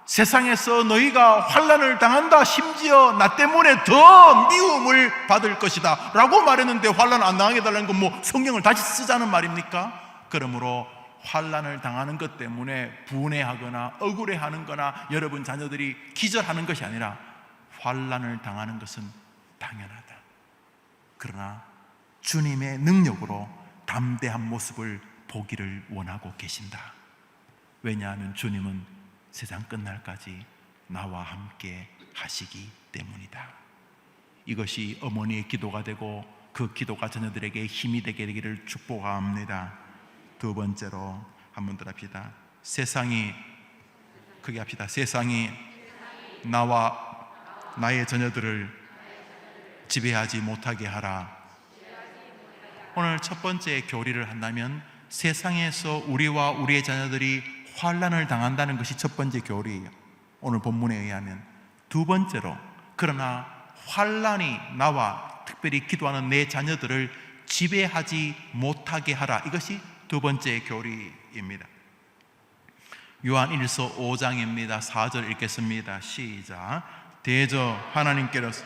Speaker 1: 세상에서 너희가 환난을 당한다, 심지어 나 때문에 더 미움을 받을 것이다 라고 말했는데 환난 안 당하게 해달라는 건 뭐 성경을 다시 쓰자는 말입니까? 그러므로 환난을 당하는 것 때문에 분해하거나 억울해하는 거나 여러분 자녀들이 기절하는 것이 아니라 환난을 당하는 것은 당연하다. 그러나 주님의 능력으로 담대한 모습을 보기를 원하고 계신다. 왜냐하면 주님은 세상 끝날까지 나와 함께 하시기 때문이다. 이것이 어머니의 기도가 되고 그 기도가 자녀들에게 힘이 되게 되기를 축복합니다. 두 번째로 한번 더 합시다. 세상이, 크게 합시다. 세상이 나와 나의 자녀들을 지배하지 못하게 하라. 오늘 첫 번째 교리를 한다면 세상에서 우리와 우리의 자녀들이 환난을 당한다는 것이 첫 번째 교리예요. 오늘 본문에 의하면. 두 번째로, 그러나 환난이 나와 특별히 기도하는 내 자녀들을 지배하지 못하게 하라. 이것이 두 번째 교리입니다. 요한 1서 5장입니다. 4절 읽겠습니다. 시작. 대저 하나님께로서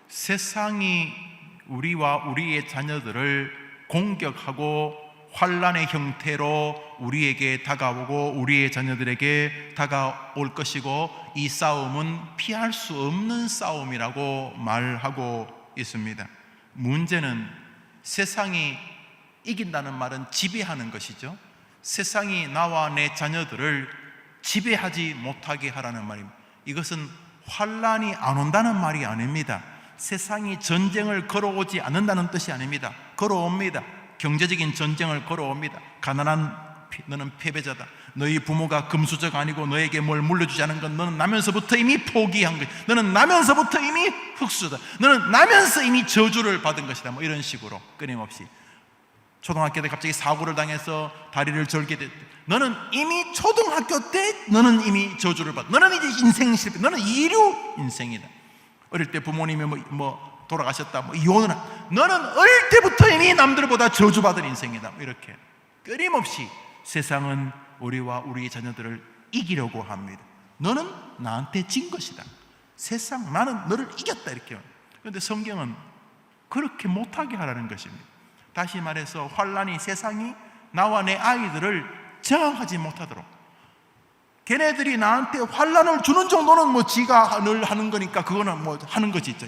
Speaker 1: 세상이 우리와 우리의 자녀들을 공격하고 환난의 형태로 우리에게 다가오고 우리의 자녀들에게 다가올 것이고, 이 싸움은 피할 수 없는 싸움이라고 말하고 있습니다. 문제는 세상이 이긴다는 말은 지배하는 것이죠. 세상이 나와 내 자녀들을 지배하지 못하게 하라는 말입니다. 이것은 환난이 안 온다는 말이 아닙니다. 세상이 전쟁을 걸어오지 않는다는 뜻이 아닙니다. 걸어옵니다. 경제적인 전쟁을 걸어옵니다. 가난한 너는 패배자다. 너희 부모가 금수저가 아니고 너에게 뭘 물려주지 않은 건 너는 나면서부터 이미 포기한 것, 너는 나면서부터 이미 흙수저다, 너는 나면서 이미 저주를 받은 것이다. 뭐 이런 식으로 끊임없이. 초등학교 때 갑자기 사고를 당해서 다리를 절게 됐대. 너는 이미 초등학교 때 너는 이미 저주를 받. 너는 이제 인생 실패. 너는 이류 인생이다. 어릴 때 부모님이 돌아가셨다, 이혼을 너는 어릴 때부터 이미 남들보다 저주받은 인생이다. 이렇게 끊임없이 세상은 우리와 우리의 자녀들을 이기려고 합니다. 너는 나한테 진 것이다. 세상, 나는 너를 이겼다. 이렇게. 그런데 성경은 그렇게 못하게 하라는 것입니다. 다시 말해서 환난이 세상이 나와 내 아이들을 저항하지 못하도록, 걔네들이 나한테 환난을 주는 정도는 지가 늘 하는 거니까 그거는 하는 거지 있죠.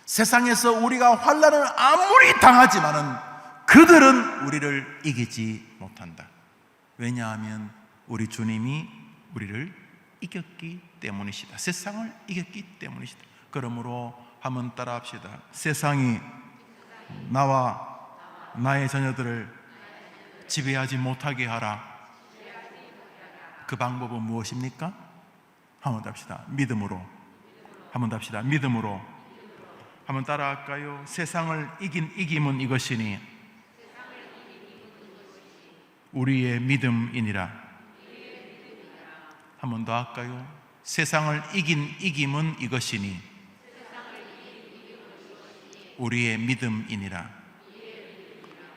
Speaker 1: 세상에서 우리가 환난을 아무리 당하지만은 그들은 우리를 이기지 못한다. 왜냐하면 우리 주님이 우리를 이겼기 때문이시다. 세상을 이겼기 때문이시다. 그러므로 한번 따라합시다. 세상이 나와 나의 자녀들을 지배하지 못하게 하라. 그 방법은 무엇입니까? 한번 더 합시다. 믿음으로. 한번 더 합시다. 믿음으로. 한번 따라할까요? 세상을 이긴 이김은 이것이니 우리의 믿음이니라. 한번 더 할까요? 세상을 이긴 이김은 이것이니 우리의 믿음이니라.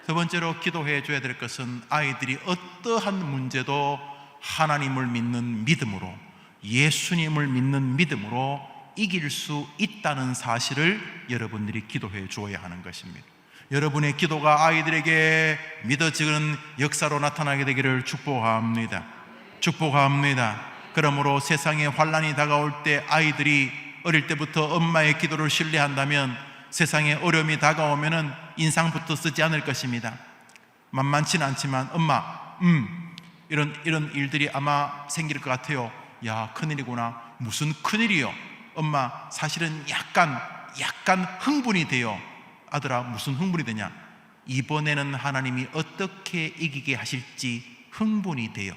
Speaker 1: 두 번째로 기도해 줘야 될 것은 아이들이 어떠한 문제도 하나님을 믿는 믿음으로, 예수님을 믿는 믿음으로 이길 수 있다는 사실을 여러분들이 기도해 주어야 하는 것입니다. 여러분의 기도가 아이들에게 믿어지는 역사로 나타나게 되기를 축복합니다. 축복합니다. 그러므로 세상에 환난이 다가올 때 아이들이 어릴 때부터 엄마의 기도를 신뢰한다면 세상에 어려움이 다가오면은 인상부터 쓰지 않을 것입니다. 만만치는 않지만 엄마, 이런 일들이 아마 생길 것 같아요. 야, 큰일이구나. 무슨 큰일이요? 엄마, 사실은 약간 흥분이 돼요. 아들아, 무슨 흥분이 되냐? 이번에는 하나님이 어떻게 이기게 하실지 흥분이 돼요.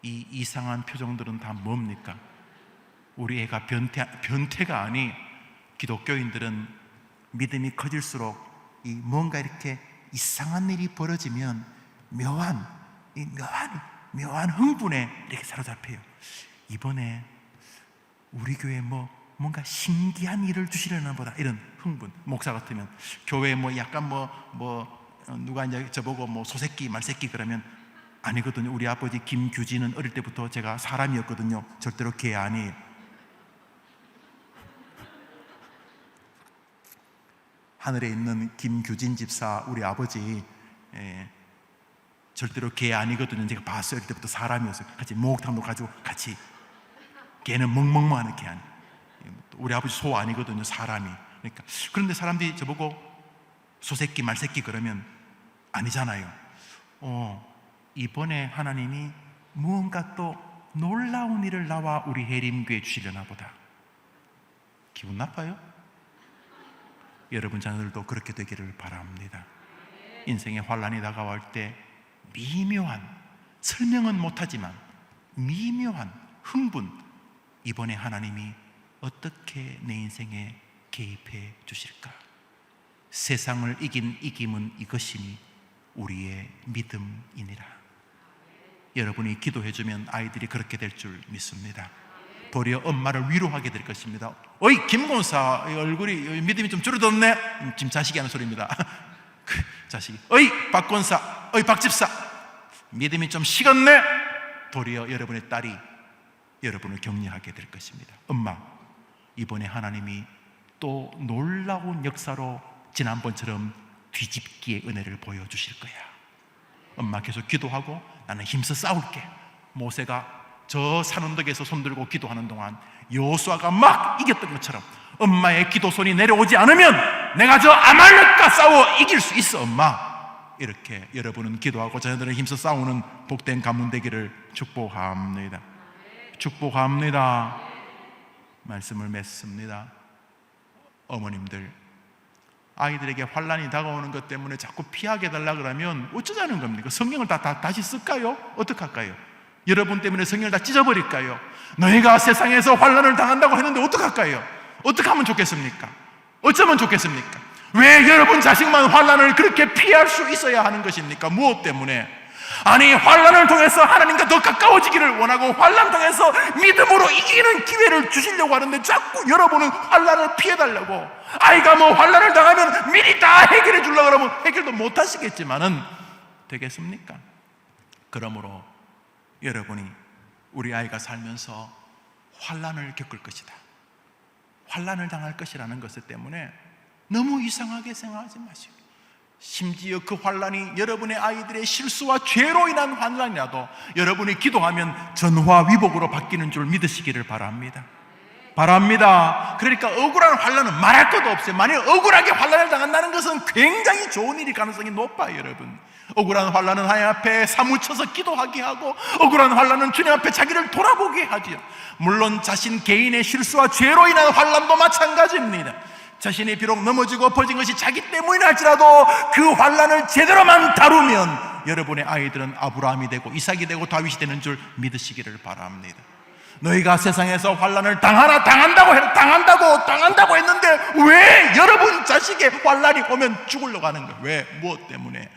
Speaker 1: 이 이상한 표정들은 다 뭡니까? 우리 애가 변태가 아니, 기독교인들은 믿음이 커질수록 뭔가 이렇게 이상한 일이 벌어지면 묘한 흥분에 이렇게 사로잡혀요. 이번에 우리 교회에 뭔가 신기한 일을 주시려나 보다, 이런 흥분. 목사 같으면 교회에 누가 이제 저보고 소새끼 말새끼 그러면 아니거든요. 우리 아버지 김규진은 어릴 때부터 제가 사람이었거든요. 절대로 개 아니에요. 하늘에 있는 김규진 집사, 우리 아버지, 절대로 개 아니거든요. 제가 봤어요. 어릴 때부터 사람이었어요. 같이 목욕탕도 가지고 같이. 개는 멍멍멍하는 개 아니. 우리 아버지 소 아니거든요. 사람이. 그러니까 그런데 사람들이 저보고 소새끼 말새끼 그러면 아니잖아요. 이번에 하나님이 무언가 또 놀라운 일을 나와 우리 해림교회에 주시려나 보다. 기분 나빠요? 여러분 자녀들도 그렇게 되기를 바랍니다. 인생의 환란이 다가올 때 미묘한, 설명은 못하지만 미묘한 흥분, 이번에 하나님이 어떻게 내 인생에 개입해 주실까? 세상을 이긴 이김은 이것이니 우리의 믿음이니라. 여러분이 기도해주면 아이들이 그렇게 될 줄 믿습니다. 도리어 엄마를 위로하게 될 것입니다. 어이 김권사 얼굴이 믿음이 좀 줄어들었네. 지금 자식이 하는 소리입니다. 그 자식이 어이 박권사, 어이 박집사 믿음이 좀 식었네. 도리어 여러분의 딸이 여러분을 격려하게 될 것입니다. 엄마, 이번에 하나님이 또 놀라운 역사로 지난번처럼 뒤집기의 은혜를 보여주실 거야. 엄마 계속 기도하고 나는 힘써 싸울게. 모세가 저 산 언덕에서 손들고 기도하는 동안 여호수아가 막 이겼던 것처럼 엄마의 기도손이 내려오지 않으면 내가 저 아말렉과 싸워 이길 수 있어. 엄마, 이렇게 여러분은 기도하고 자녀들은 힘써 싸우는 복된 가문 되기를 축복합니다. 축복합니다. 말씀을 맺습니다. 어머님들, 아이들에게 환란이 다가오는 것 때문에 자꾸 피하게 해달라 그러면 어쩌자는 겁니까? 성경을 다시 쓸까요? 어떡할까요? 여러분 때문에 성경을 다 찢어버릴까요? 너희가 세상에서 환란을 당한다고 했는데 어떡할까요? 어떻게 하면 좋겠습니까? 어쩌면 좋겠습니까? 왜 여러분 자식만 환란을 그렇게 피할 수 있어야 하는 것입니까? 무엇 때문에? 아니, 환란을 통해서 하나님과 더 가까워지기를 원하고 환란 통해서 믿음으로 이기는 기회를 주시려고 하는데 자꾸 여러분은 환란을 피해달라고. 아이가 뭐 환란을 당하면 미리 다 해결해 주려고 그러면 해결도 못 하시겠지만은 되겠습니까? 그러므로 여러분이 우리 아이가 살면서 환란을 겪을 것이다, 환란을 당할 것이라는 것 때문에 너무 이상하게 생각하지 마시고, 심지어 그 환란이 여러분의 아이들의 실수와 죄로 인한 환란이라도 여러분이 기도하면 전화위복으로 바뀌는 줄 믿으시기를 바랍니다. 그러니까 억울한 환란은 말할 것도 없어요. 만약 억울하게 환란을 당한다는 것은 굉장히 좋은 일일 가능성이 높아요. 여러분, 억울한 환란은 하나님 앞에 사무쳐서 기도하게 하고, 억울한 환란은 주님 앞에 자기를 돌아보게 하지요. 물론 자신 개인의 실수와 죄로 인한 환란도 마찬가지입니다. 자신이 비록 넘어지고 엎어진 것이 자기 때문이라 할지라도 그 환란을 제대로만 다루면 여러분의 아이들은 아브라함이 되고 이삭이 되고 다윗이 되는 줄 믿으시기를 바랍니다. 너희가 세상에서 환란을 당한다고 했는데 왜 여러분 자식의 환란이 오면 죽으려고 하는 거예요? 왜? 무엇 때문에?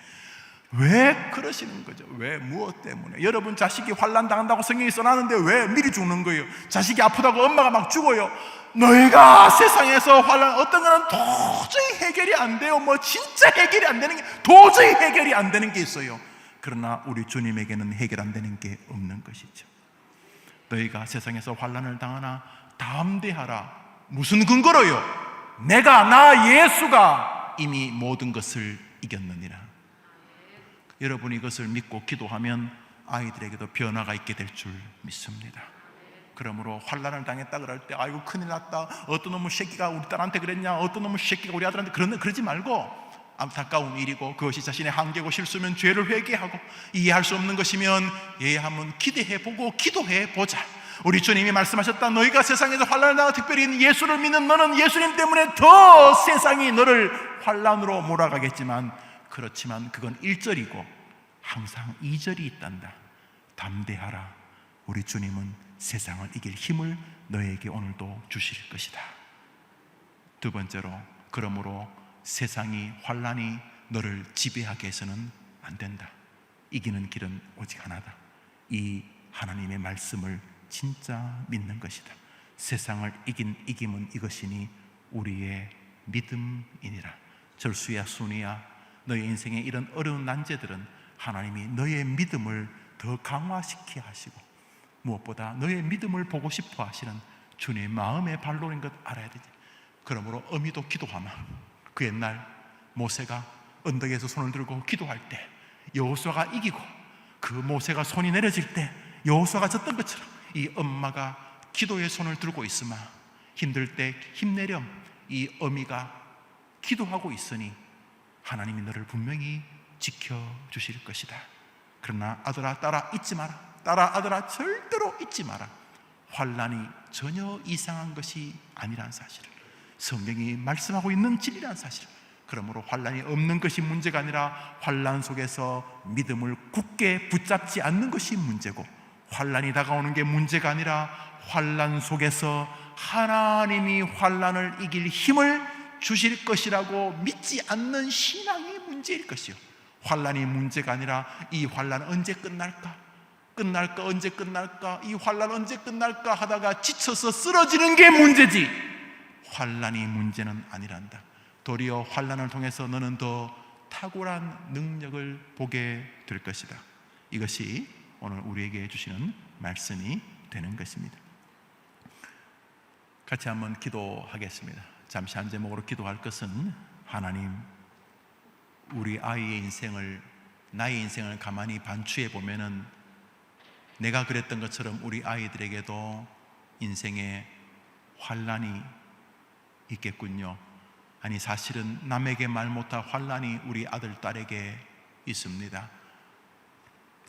Speaker 1: 왜 그러시는 거죠? 왜? 무엇 때문에? 여러분 자식이 환란 당한다고 성경이 써놨는데 왜 미리 죽는 거예요? 자식이 아프다고 엄마가 막 죽어요. 너희가 세상에서 환란, 어떤 거는 도저히 해결이 안 돼요. 뭐 진짜 해결이 안 되는 게, 도저히 해결이 안 되는 게 있어요. 그러나 우리 주님에게는 해결 안 되는 게 없는 것이죠. 너희가 세상에서 환란을 당하나 담대하라. 무슨 근거로요? 나 예수가 이미 모든 것을 이겼느니라. 여러분이 이것을 믿고 기도하면 아이들에게도 변화가 있게 될 줄 믿습니다. 그러므로 환란을 당했다 그럴 때 아이고 큰일 났다, 어떤 놈의 새끼가 우리 딸한테 그랬냐, 어떤 놈의 새끼가 우리 아들한테 그러지 말고, 안타까운 일이고 그것이 자신의 한계고 실수면 죄를 회개하고, 이해할 수 없는 것이면 한번 기대해보고 기도해보자. 우리 주님이 말씀하셨다. 너희가 세상에서 환란을 당하고 특별히 예수를 믿는 너는 예수님 때문에 더 세상이 너를 환란으로 몰아가겠지만, 그렇지만 그건 1절이고 항상 2절이 있단다. 담대하라. 우리 주님은 세상을 이길 힘을 너에게 오늘도 주실 것이다. 두 번째로, 그러므로 세상이, 환란이 너를 지배하게 해서는 안 된다. 이기는 길은 오직 하나다. 이 하나님의 말씀을 진짜 믿는 것이다. 세상을 이긴 이김은 이것이니 우리의 믿음이니라. 절수야 순이야, 너의 인생에 이런 어려운 난제들은 하나님이 너의 믿음을 더 강화시켜 하시고, 무엇보다 너의 믿음을 보고 싶어 하시는 주님의 마음의 발로인 것 알아야 되지. 그러므로 어미도 기도하마. 그 옛날 모세가 언덕에서 손을 들고 기도할 때 여호수아가 이기고 그 모세가 손이 내려질 때 여호수아가 졌던 것처럼 이 엄마가 기도의 손을 들고 있으마 힘들 때 힘내렴 이 어미가 기도하고 있으니 하나님이 너를 분명히 지켜주실 것이다. 그러나 아들아 딸아 잊지 마라. 딸아 아들아 절대로 잊지 마라. 환난이 전혀 이상한 것이 아니란 사실을 성경이 말씀하고 있는 진리란 사실. 그러므로 환난이 없는 것이 문제가 아니라 환난 속에서 믿음을 굳게 붙잡지 않는 것이 문제고, 환난이 다가오는 게 문제가 아니라 환난 속에서 하나님이 환난을 이길 힘을 주실 것이라고 믿지 않는 신앙이 문제일 것이요, 환난이 문제가 아니라 이 환난 언제 끝날까? 언제 끝날까? 이 환난 언제 끝날까 하다가 지쳐서 쓰러지는 게 문제지 환난이 문제는 아니란다. 도리어 환난을 통해서 너는 더 탁월한 능력을 보게 될 것이다. 이것이 오늘 우리에게 주시는 말씀이 되는 것입니다. 같이 한번 기도하겠습니다. 잠시 한 제목으로 기도할 것은, 하나님, 우리 아이의 인생을, 나의 인생을 가만히 반추해 보면은 내가 그랬던 것처럼 우리 아이들에게도 인생에 환난이 있겠군요. 아니, 사실은 남에게 말 못할 환난이 우리 아들, 딸에게 있습니다.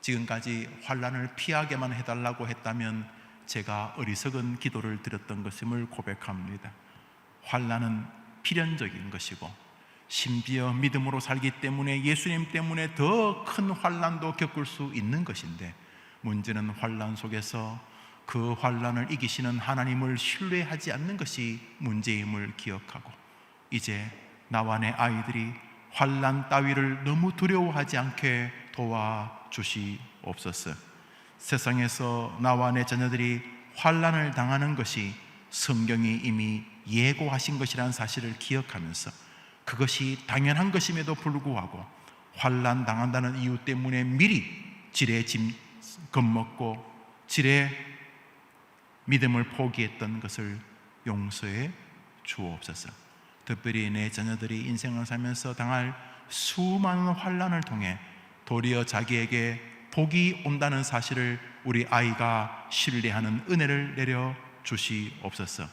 Speaker 1: 지금까지 환난을 피하게만 해달라고 했다면 제가 어리석은 기도를 드렸던 것임을 고백합니다. 환난은 필연적인 것이고, 심지어 믿음으로 살기 때문에 예수님 때문에 더 큰 환난도 겪을 수 있는 것인데, 문제는 환난 속에서 그 환난을 이기시는 하나님을 신뢰하지 않는 것이 문제임을 기억하고, 이제 나와 내 아이들이 환난 따위를 너무 두려워하지 않게 도와주시옵소서. 세상에서 나와 내 자녀들이 환난을 당하는 것이 성경이 이미 예고하신 것이라는 사실을 기억하면서, 그것이 당연한 것임에도 불구하고 환난 당한다는 이유 때문에 미리 지레 짐 겁먹고 지레 믿음을 포기했던 것을 용서해 주옵소서. 특별히 내 자녀들이 인생을 살면서 당할 수많은 환난을 통해 도리어 자기에게 복이 온다는 사실을 우리 아이가 신뢰하는 은혜를 내려 주시옵소서.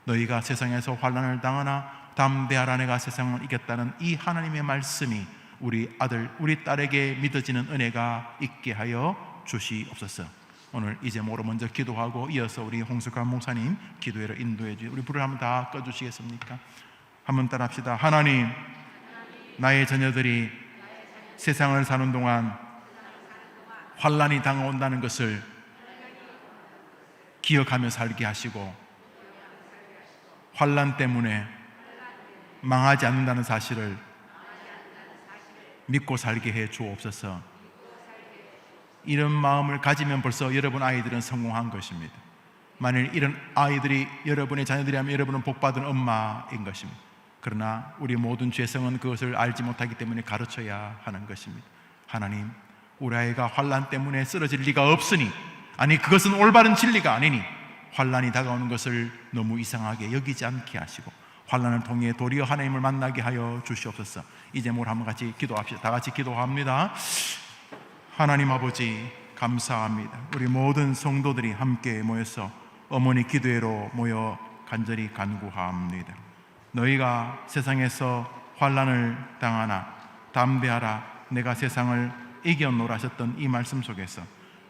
Speaker 1: 너희가 세상에서 환난을 당하나 담대하라, 내가 세상을 이겼다는 이 하나님의 말씀이 우리 아들, 우리 딸에게 믿어지는 은혜가 있게 하여 주시옵소서. 오늘 이 제목으로 먼저 기도하고 이어서 우리 홍석환 목사님 기도회를 인도해 주시고, 우리 불을 한번 다 꺼주시겠습니까? 한번 따라합시다. 하나님, 나의 자녀들이 세상을 사는 동안 환난이 다가온다는 것을 기억하며 살게 하시고, 환난 때문에 망하지 않는다는 사실을 믿고 살게 해 주옵소서. 이런 마음을 가지면 벌써 여러분 아이들은 성공한 것입니다. 만일 이런 아이들이 여러분의 자녀들이라면 여러분은 복받은 엄마인 것입니다. 그러나 우리 모든 죄성은 그것을 알지 못하기 때문에 가르쳐야 하는 것입니다. 하나님, 우리 아이가 환난 때문에 쓰러질 리가 없으니, 아니 그것은 올바른 진리가 아니니 환난이 다가오는 것을 너무 이상하게 여기지 않게 하시고, 환난을 통해 도리어 하나님을 만나게 하여 주시옵소서. 이제 뭘 한번 같이 기도합시다. 다 같이 기도합니다. 하나님 아버지, 감사합니다. 우리 모든 성도들이 함께 모여서 어머니 기도회로 모여 간절히 간구합니다. 너희가 세상에서 환난을 당하나 담대하라, 내가 세상을 이겨노라 하셨던 이 말씀 속에서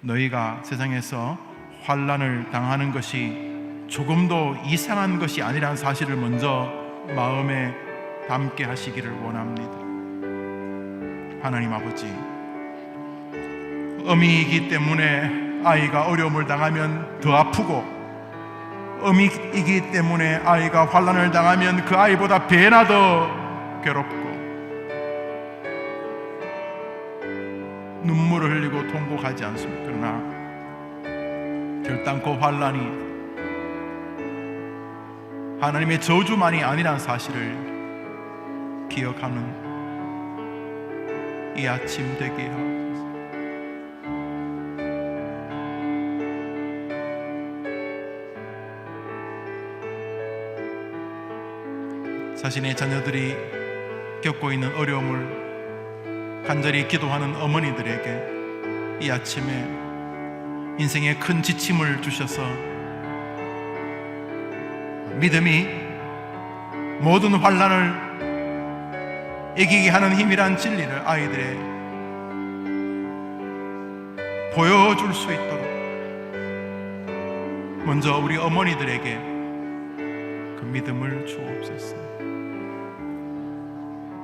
Speaker 1: 너희가 세상에서 환난을 당하는 것이 조금도 이상한 것이 아니라는 사실을 먼저 마음에 담게 하시기를 원합니다. 하나님 아버지, 어미이기 때문에 아이가 어려움을 당하면 더 아프고, 어미이기 때문에 아이가 환난을 당하면 그 아이보다 배나 더 괴롭고 눈물을 흘리고 통곡하지 않습니다. 그러나 결단코 환난이 하나님의 저주만이 아니라는 사실을 기억하는 이 아침 되게 하옵소서. 자신의 자녀들이 겪고 있는 어려움을 간절히 기도하는 어머니들에게 이 아침에 인생의 큰 지침을 주셔서 믿음이 모든 환난을 이기게 하는 힘이란 진리를 아이들에 보여줄 수 있도록 먼저 우리 어머니들에게 그 믿음을 주옵소서.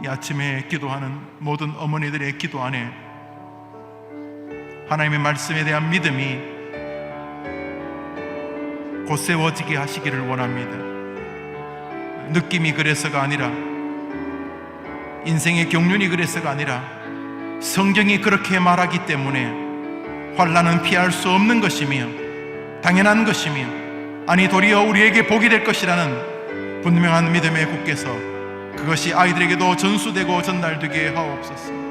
Speaker 1: 이 아침에 기도하는 모든 어머니들의 기도 안에 하나님의 말씀에 대한 믿음이 곧세워지게 하시기를 원합니다. 느낌이 그래서가 아니라, 인생의 경륜이 그래서가 아니라 성경이 그렇게 말하기 때문에 환난은 피할 수 없는 것이며 당연한 것이며, 아니 도리어 우리에게 복이 될 것이라는 분명한 믿음에 굳게서 그것이 아이들에게도 전수되고 전달되게 하옵소서.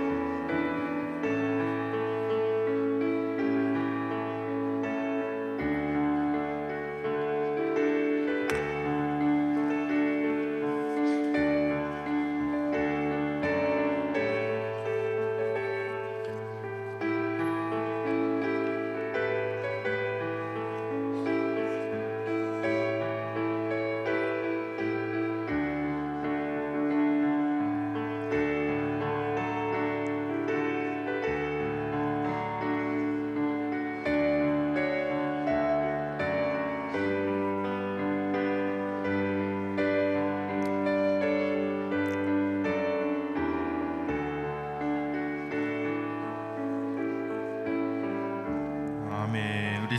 Speaker 2: 우리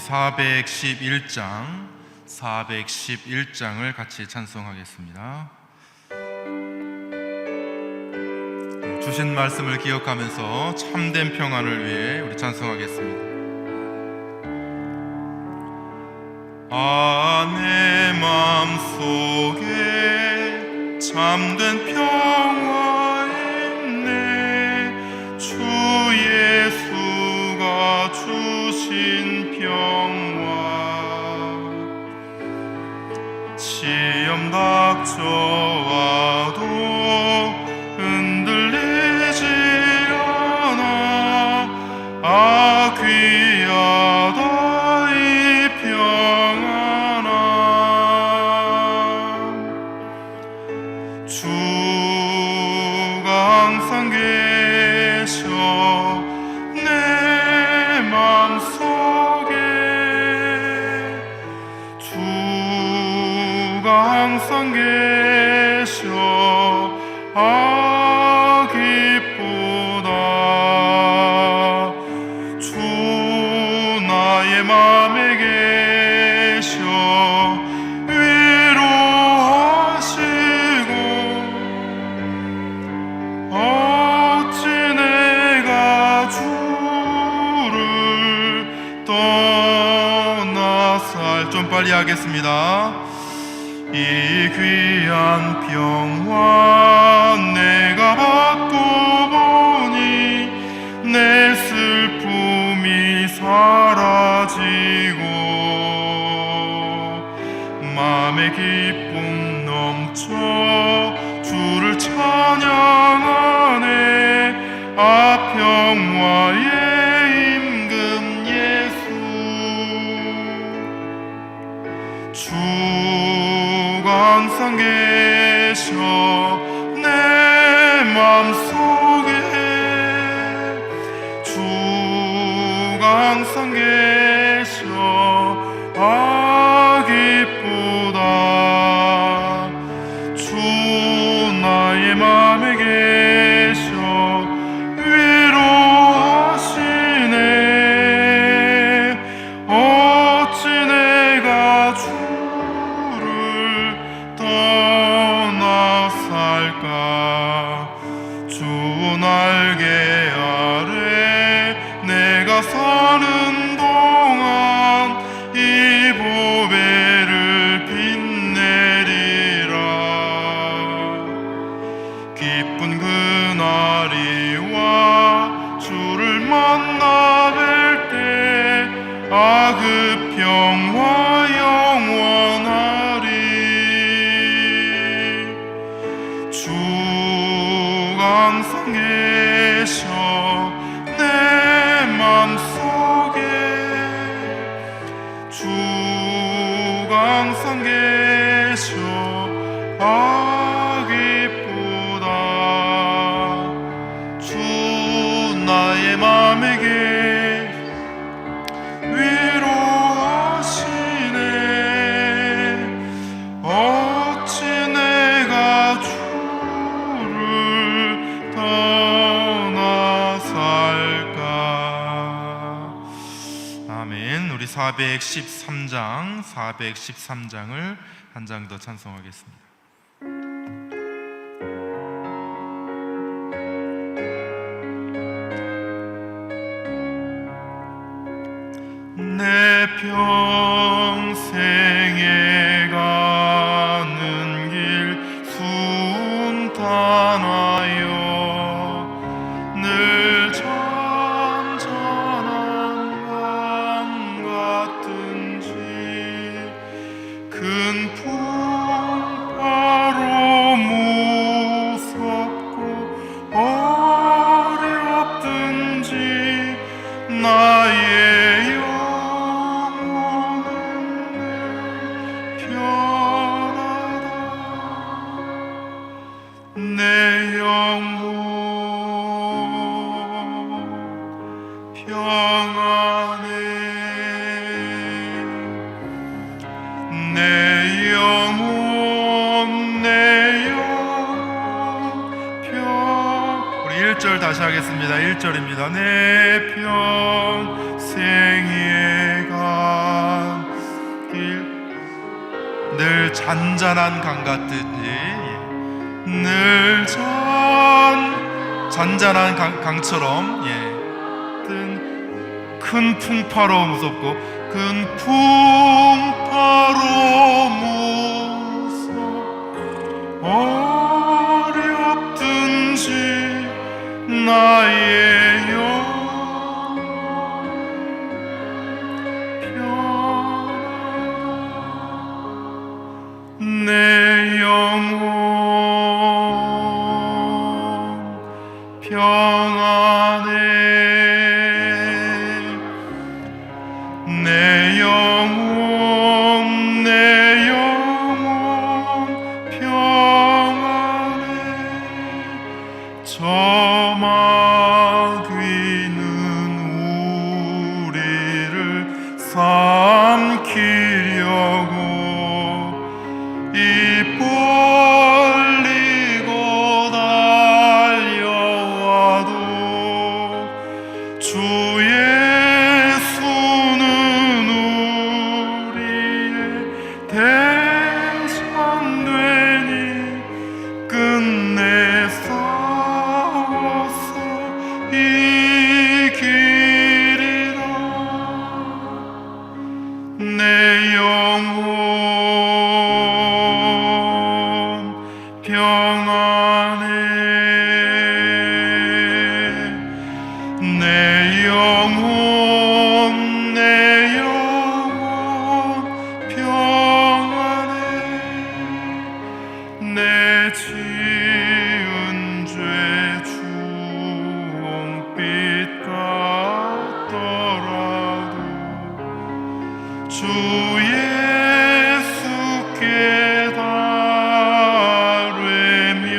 Speaker 2: 411장을 같이 찬송하겠습니다. 주신 말씀을 기억하면서 참된 평안을 위해 우리 찬송하겠습니다. 내 마음속에 참된 평화 있네. 주 예수가 주신 평화. 시험 닥쳐와도 흔들리지 않아. 귀하다 이 평안함. 주가 항상 계셔 내 맘속에. 주가 항상 계셔 기쁘다. 주 나의 맘에 계셔 위로하시고. 어찌 내가 주를 떠나살. 좀 빨리 하겠습니다. 이 귀한 평화 내가 받고 보니 내 슬픔이 사라지고 마음의 기쁨 넘쳐 주를 찬양하네. 평화의 임금 예수. 주가 항상 계셔 내 맘속에. 주가 항상 계셔 기쁘다. 주 나의 맘에 계셔 위로하시네. 어찌 내가 주를 떠나살까. 주 날개 아래 내가 사는 동안 이 보배를 빛내리라. 기쁜 그날이 와 주를 만나 뵐 때 그 평화 영원하리. 주가 항상 계셔 아멘. 우리 413장을 한 장 더 찬송하겠습니다. 내 평생에 가는 길 순탄하여 늘 잔잔한 강 같은지 큰 풍파로 무섭고 어렵든지 나의 내 영혼 평안해. 내 영혼 우리 1절 다시 하겠습니다. 1절입니다. 내 평생에 간 길 늘 잔잔한 강 같듯이 늘 잔잔한 강처럼 큰 풍파로 무섭고 큰 풍파로 무섭고 어렵든지 나의 영혼 평안하다. 내 영혼 평안해. 내 영혼 평안해. 저 마귀는 우리를 삼키려고 이 벌리고 달려와도 주 예수는 우리의 대장되니 끝내 싸워서 이기리라. 내 영혼 평안해. 내 영혼 평안해. 내 지은 죄 주홍빛 같더라도 주 예수께 달래면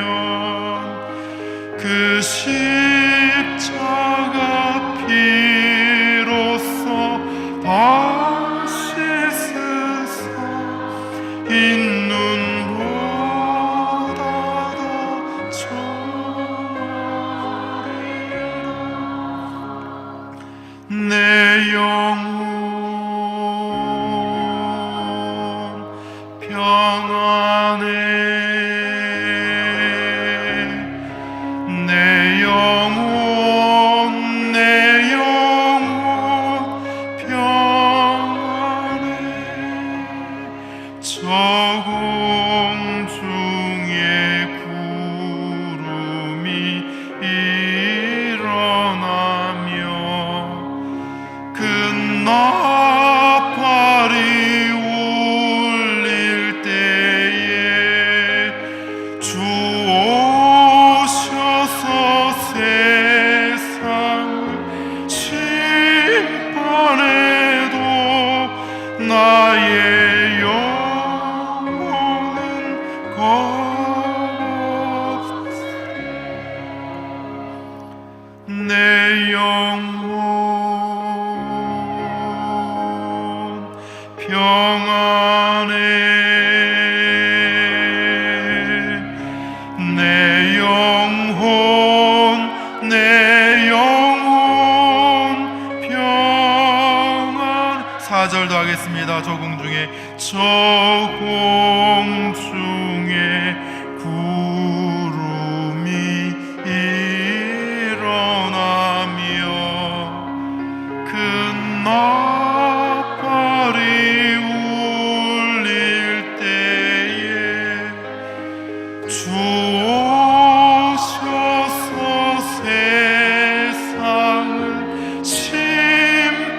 Speaker 2: 그 십자가 피로써 다시 쓰사 흰눈보다 더 청하리라. 내 영혼 평안해. 내 영혼 평안해. 저 공중에 구름이 일어나며 큰 나팔이 울릴 때에 주 오셔서 세상을 심판해도 나의 영혼은 겁없어. 내 영혼 평안해. 내 영혼 평안해. 4절도 하겠습니다. 조공 중에 조공 중에 구름이 일어나며 큰 나팔이 울릴 때에 주 오셔서 세상을 심판해도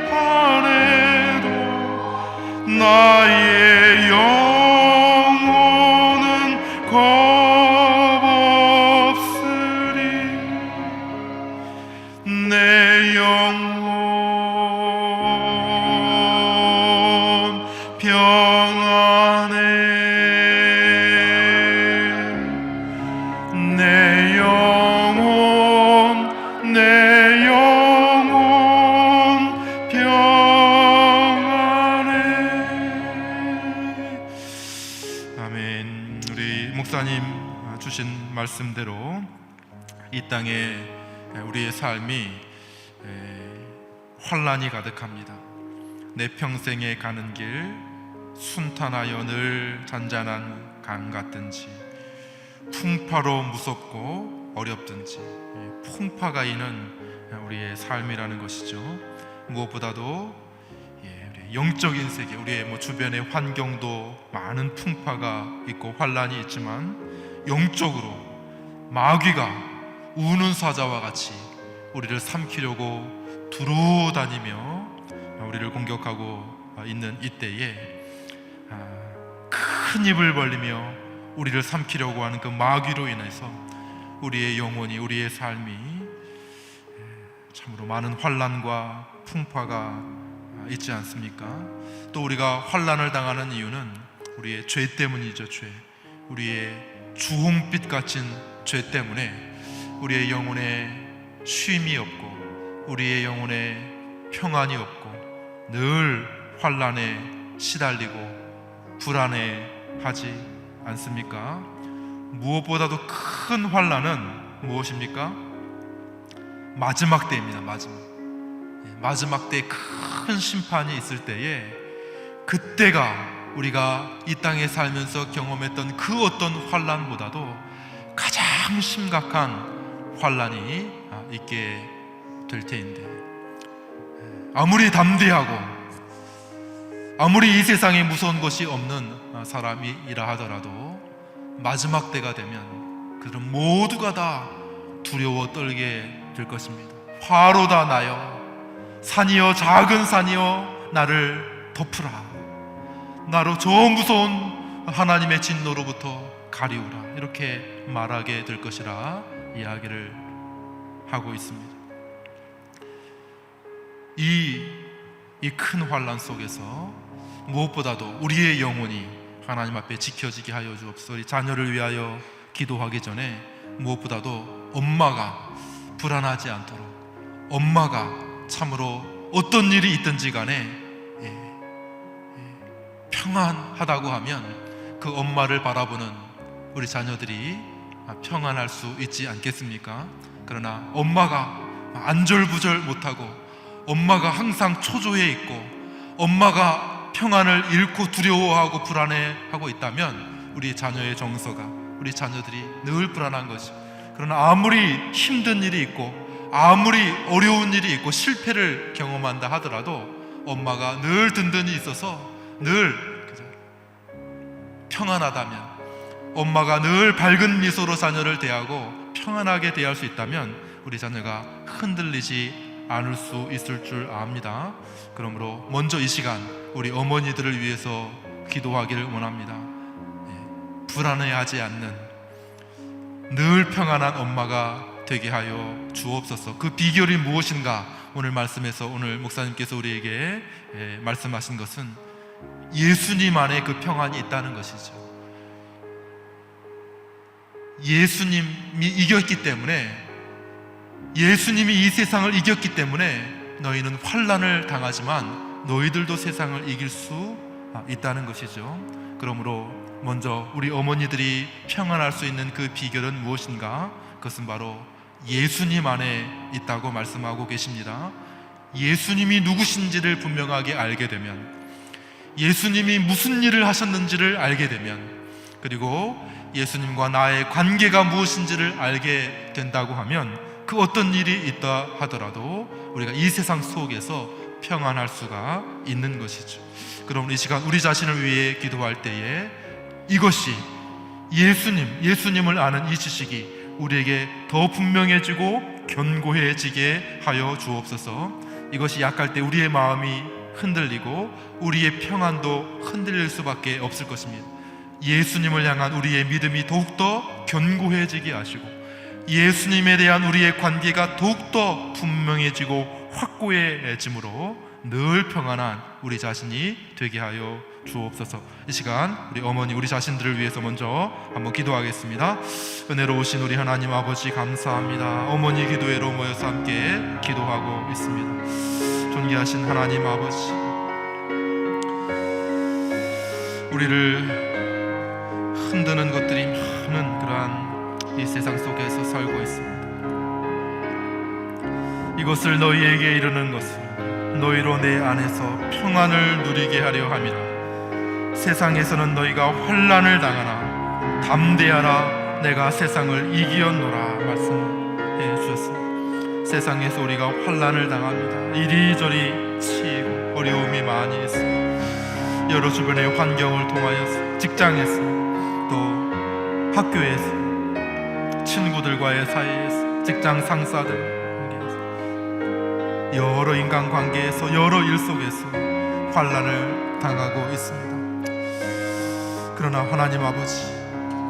Speaker 2: 나의 영혼은 겁없으리. 내 영혼 평안해. 내 영혼 평안해. 아멘. 우리 목사님 주신 말씀대로 이 땅에 우리의 삶이 환난이 가득합니다. 내 평생에 가는 길 순탄하여 늘 잔잔한 강 같든지 풍파로 무섭고 어렵든지 풍파가 있는 우리의 삶이라는 것이죠. 무엇보다도 우리 영적인 세계, 우리의 주변의 환경도 많은 풍파가 있고 환란이 있지만 영적으로 마귀가 우는 사자와 같이 우리를 삼키려고 두루 다니며 우리를 공격하고 있는 이때에 큰 입을 벌리며 우리를 삼키려고 하는 그 마귀로 인해서 우리의 영혼이, 우리의 삶이 참으로 많은 환난과 풍파가 있지 않습니까? 또 우리가 환난을 당하는 이유는 우리의 죄 때문이죠. 죄, 우리의 주홍빛 같은 죄 때문에 우리의 영혼에 쉼이 없고 우리의 영혼에 평안이 없고 늘 환난에 시달리고 불안해하지 않습니까? 무엇보다도 큰 환난은 무엇입니까? 마지막 때입니다. 마지막 때에 큰 심판이 있을 때에 그때가 우리가 이 땅에 살면서 경험했던 그 어떤 환난보다도 가장 심각한 환난이 있게 될 테인데, 아무리 담대하고 아무리 이 세상에 무서운 것이 없는 사람이라 하더라도 마지막 때가 되면 그들은 모두가 다 두려워 떨게 될 것입니다. 화로다 나여, 산이여 작은 산이여 나를 덮으라. 나로 저 무서운 하나님의 진노로부터 가리우라. 이렇게 말하게 될 것이라 이야기를 하고 있습니다. 이 큰 환난 속에서 무엇보다도 우리의 영혼이 하나님 앞에 지켜지게 하여 주옵소서. 우리 자녀를 위하여 기도하기 전에 무엇보다도 엄마가 불안하지 않도록, 엄마가 참으로 어떤 일이 있든지 간에 평안하다고 하면 그 엄마를 바라보는 우리 자녀들이 평안할 수 있지 않겠습니까? 그러나 엄마가 안절부절 못하고 엄마가 항상 초조해 있고 엄마가 평안을 잃고 두려워하고 불안해하고 있다면 우리 자녀의 정서가, 우리 자녀들이 늘 불안한 것이죠. 그러나 아무리 힘든 일이 있고 아무리 어려운 일이 있고 실패를 경험한다 하더라도 엄마가 늘 든든히 있어서 늘 평안하다면, 엄마가 늘 밝은 미소로 자녀를 대하고 평안하게 대할 수 있다면 우리 자녀가 흔들리지 않을 수 있을 줄 압니다. 그러므로 먼저 이 시간 우리 어머니들을 위해서 기도하기를 원합니다. 불안해하지 않는 늘 평안한 엄마가 되게 하여 주옵소서. 그 비결이 무엇인가? 오늘 말씀에서 오늘 목사님께서 우리에게 말씀하신 것은 예수님 안에 그 평안이 있다는 것이죠. 예수님이 이겼기 때문에, 예수님이 이 세상을 이겼기 때문에 너희는 환난을 당하지만 너희들도 세상을 이길 수 있다는 것이죠. 그러므로 먼저 우리 어머니들이 평안할 수 있는 그 비결은 무엇인가? 그것은 바로 예수님 안에 있다고 말씀하고 계십니다. 예수님이 누구신지를 분명하게 알게 되면, 예수님이 무슨 일을 하셨는지를 알게 되면, 그리고 예수님과 나의 관계가 무엇인지를 알게 된다고 하면, 그 어떤 일이 있다 하더라도 우리가 이 세상 속에서 평안할 수가 있는 것이죠. 그럼 이 시간 우리 자신을 위해 기도할 때에 이것이 예수님을 아는 이 지식이 우리에게 더 분명해지고 견고해지게 하여 주옵소서. 이것이 약할 때 우리의 마음이 흔들리고 우리의 평안도 흔들릴 수밖에 없을 것입니다. 예수님을 향한 우리의 믿음이 더욱더 견고해지게 하시고, 예수님에 대한 우리의 관계가 더욱더 분명해지고 확고해짐으로 늘 평안한 우리 자신이 되게 하여 주옵소서. 이 시간 우리 어머니, 우리 자신들을 위해서 먼저 한번 기도하겠습니다. 은혜로우신 우리 하나님 아버지, 감사합니다. 어머니 기도회로 모여서 함께 기도하고 있습니다. 존귀하신 하나님 아버지, 우리를 흔드는 것들이 많은 그러한 이 세상 속에서 살고 있습니다. 이것을 너희에게 이르는 것은 너희로 내 안에서 평안을 누리게 하려 함이라. 세상에서는 너희가 환난을 당하나 담대하라, 내가 세상을 이기었노라 말씀해 주셨습니다. 세상에서 우리가 환난을 당합니다. 이리저리 치이고 어려움이 많이 있습니다. 여러 주변의 환경을 통하여서, 직장에서, 또 학교에서, 친구들과의 사이에서, 직장 상사들 관계에서, 여러 인간관계에서, 여러 일 속에서 환난을 당하고 있습니다. 그러나 하나님 아버지,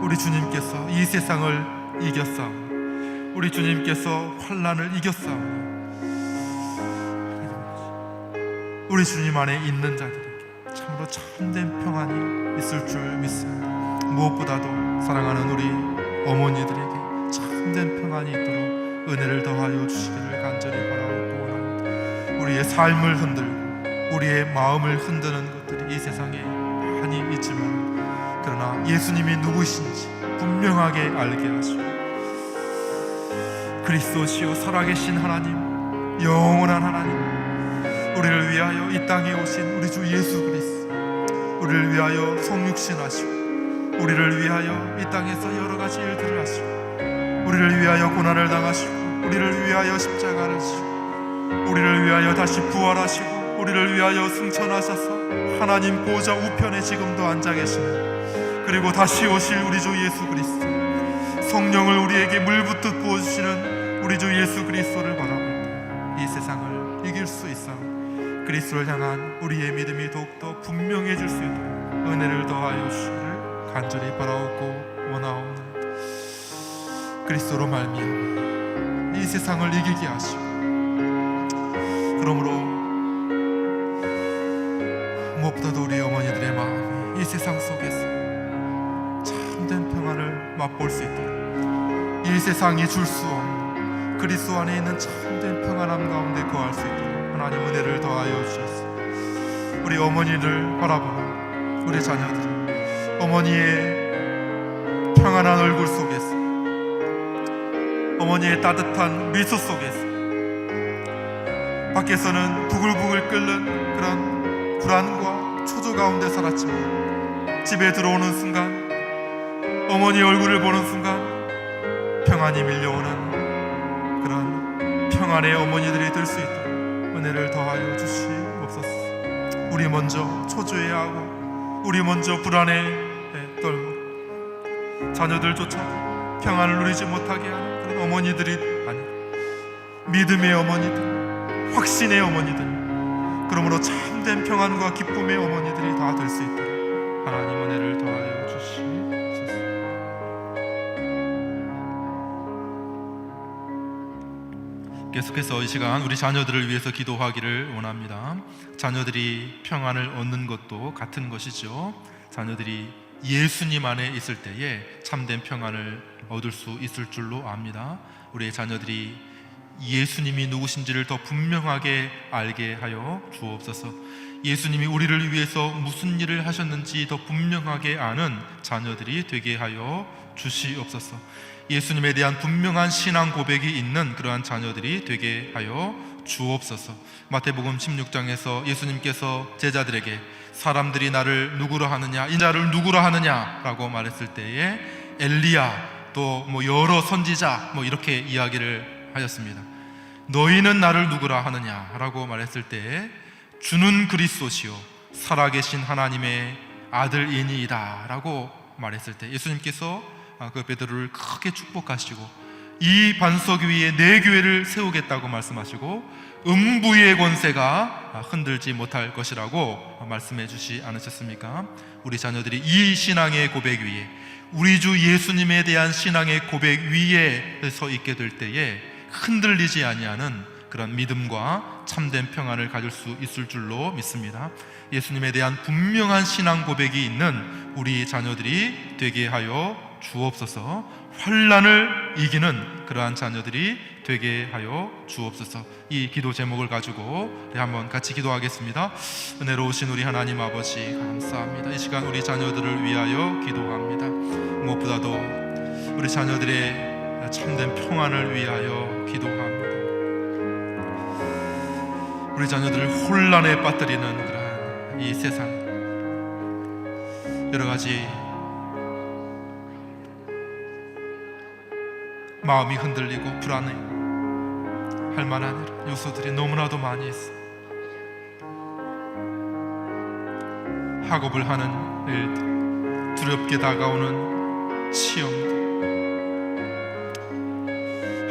Speaker 2: 우리 주님께서 이 세상을 이겼사오니, 우리 주님께서 환난을 이겼사오니, 우리 주님 안에 있는 자들에게 참으로 참된 평안이 있을 줄 믿습니다. 무엇보다도 사랑하는 우리 어머니들에게 참된 평안이 있도록 은혜를 더하여 주시기를 간절히 바라고 원합니다. 우리의 삶을 흔들고 우리의 마음을 흔드는 것들이 이 세상에 많이 있지만, 그러나 예수님이 누구신지 분명하게 알게 하시고, 그리스도시요 살아계신 하나님, 영원한 하나님, 우리를 위하여 이 땅에 오신 우리 주 예수 그리스도, 우리를 위하여 성육신하시고, 우리를 위하여 이 땅에서 여러 가지 일들을 하시고, 우리를 위하여 고난을 당하시고, 우리를 위하여 십자가를 지시고, 우리를 위하여 다시 부활하시고, 우리를 위하여 승천하셔서 하나님 보좌 우편에 지금도 앉아 계시는, 그리고 다시 오실 우리 주 예수 그리스도, 성령을 우리에게 물붓듯 부어주시는 우리 주 예수 그리스도를 바라볼 때 이 세상을 이길 수 있어 그리스도를 향한 우리의 믿음이 더욱더 분명해질 수 있도록 은혜를 더하여 주시기를 간절히 바라옵고 원하옵나이다. 그리스도로 말미암아 이 세상을 이기게 하시고, 그러므로 무엇보다도 우리 어머니들의 마음이 이 세상 속에서 참된 평안을 맛볼 수 있도록, 이 세상이 줄 수 없는 그리스도 안에 있는 참된 평안함 가운데 거할 수 있도록 하나님 은혜를 더하여 주셨습니다. 우리 어머니를 바라보는 우리 자녀들, 어머니의 평안한 얼굴 속에서, 어머니의 따뜻한 미소 속에서, 밖에서는 부글부글 끓는 그런 불안과 초조 가운데 살았지만, 집에 들어오는 순간, 어머니 얼굴을 보는 순간 평안이 밀려오는 그런 평안의 어머니들이 될 수 있도록 은혜를 더하여 주시옵소서. 우리 먼저 초조해하고, 우리 먼저 불안에 떨고, 자녀들조차도 평안을 누리지 못하게 하는 그런 어머니들이 아니라 믿음의 어머니들, 확신의 어머니들, 그러므로 참된 평안과 기쁨의 어머니들이 다 될 수 있도록 하나님 은혜를 더하여 주시옵소서. 계속해서 이 시간 우리 자녀들을 위해서 기도하기를 원합니다. 자녀들이 평안을 얻는 것도 같은 것이죠. 자녀들이 예수님 안에 있을 때에 참된 평안을 얻을 수 있을 줄로 압니다. 우리의 자녀들이 예수님이 누구신지를 더 분명하게 알게 하여 주옵소서. 예수님이 우리를 위해서 무슨 일을 하셨는지 더 분명하게 아는 자녀들이 되게 하여 주시옵소서. 예수님에 대한 분명한 신앙 고백이 있는 그러한 자녀들이 되게 하여 주옵소서. 마태복음 16장에서 예수님께서 제자들에게 사람들이 나를 누구로 하느냐, 인자를 누구로 하느냐라고 말했을 때에 엘리야, 또 여러 선지자 이렇게 이야기를 하였습니다. 너희는 나를 누구라 하느냐라고 말했을 때에 주는 그리스도시요 살아계신 하나님의 아들이니이다 라고 말했을 때 예수님께서 그 베드로를 크게 축복하시고 이 반석 위에 내 교회를 세우겠다고 말씀하시고 음부의 권세가 흔들지 못할 것이라고 말씀해 주시 않으셨습니까? 우리 자녀들이 이 신앙의 고백 위에, 우리 주 예수님에 대한 신앙의 고백 위에 서 있게 될 때에 흔들리지 아니하는 그런 믿음과 참된 평안을 가질 수 있을 줄로 믿습니다. 예수님에 대한 분명한 신앙 고백이 있는 우리 자녀들이 되게 하여 주옵소서. 환난을 이기는 그러한 자녀들이 되게 하여 주옵소서. 이 기도 제목을 가지고 우리 한번 같이 기도하겠습니다. 은혜로우신 우리 하나님 아버지 감사합니다. 이 시간 우리 자녀들을 위하여 기도합니다. 무엇보다도 우리 자녀들의 참된 평안을 위하여 기도합니다. 우리 자녀들을 혼란에 빠뜨리는 그러한 이 세상, 여러 가지 마음이 흔들리고 불안해 할 만한 요소들이 너무나도 많이 있어. 학업을 하는 일들, 두렵게 다가오는 시험들,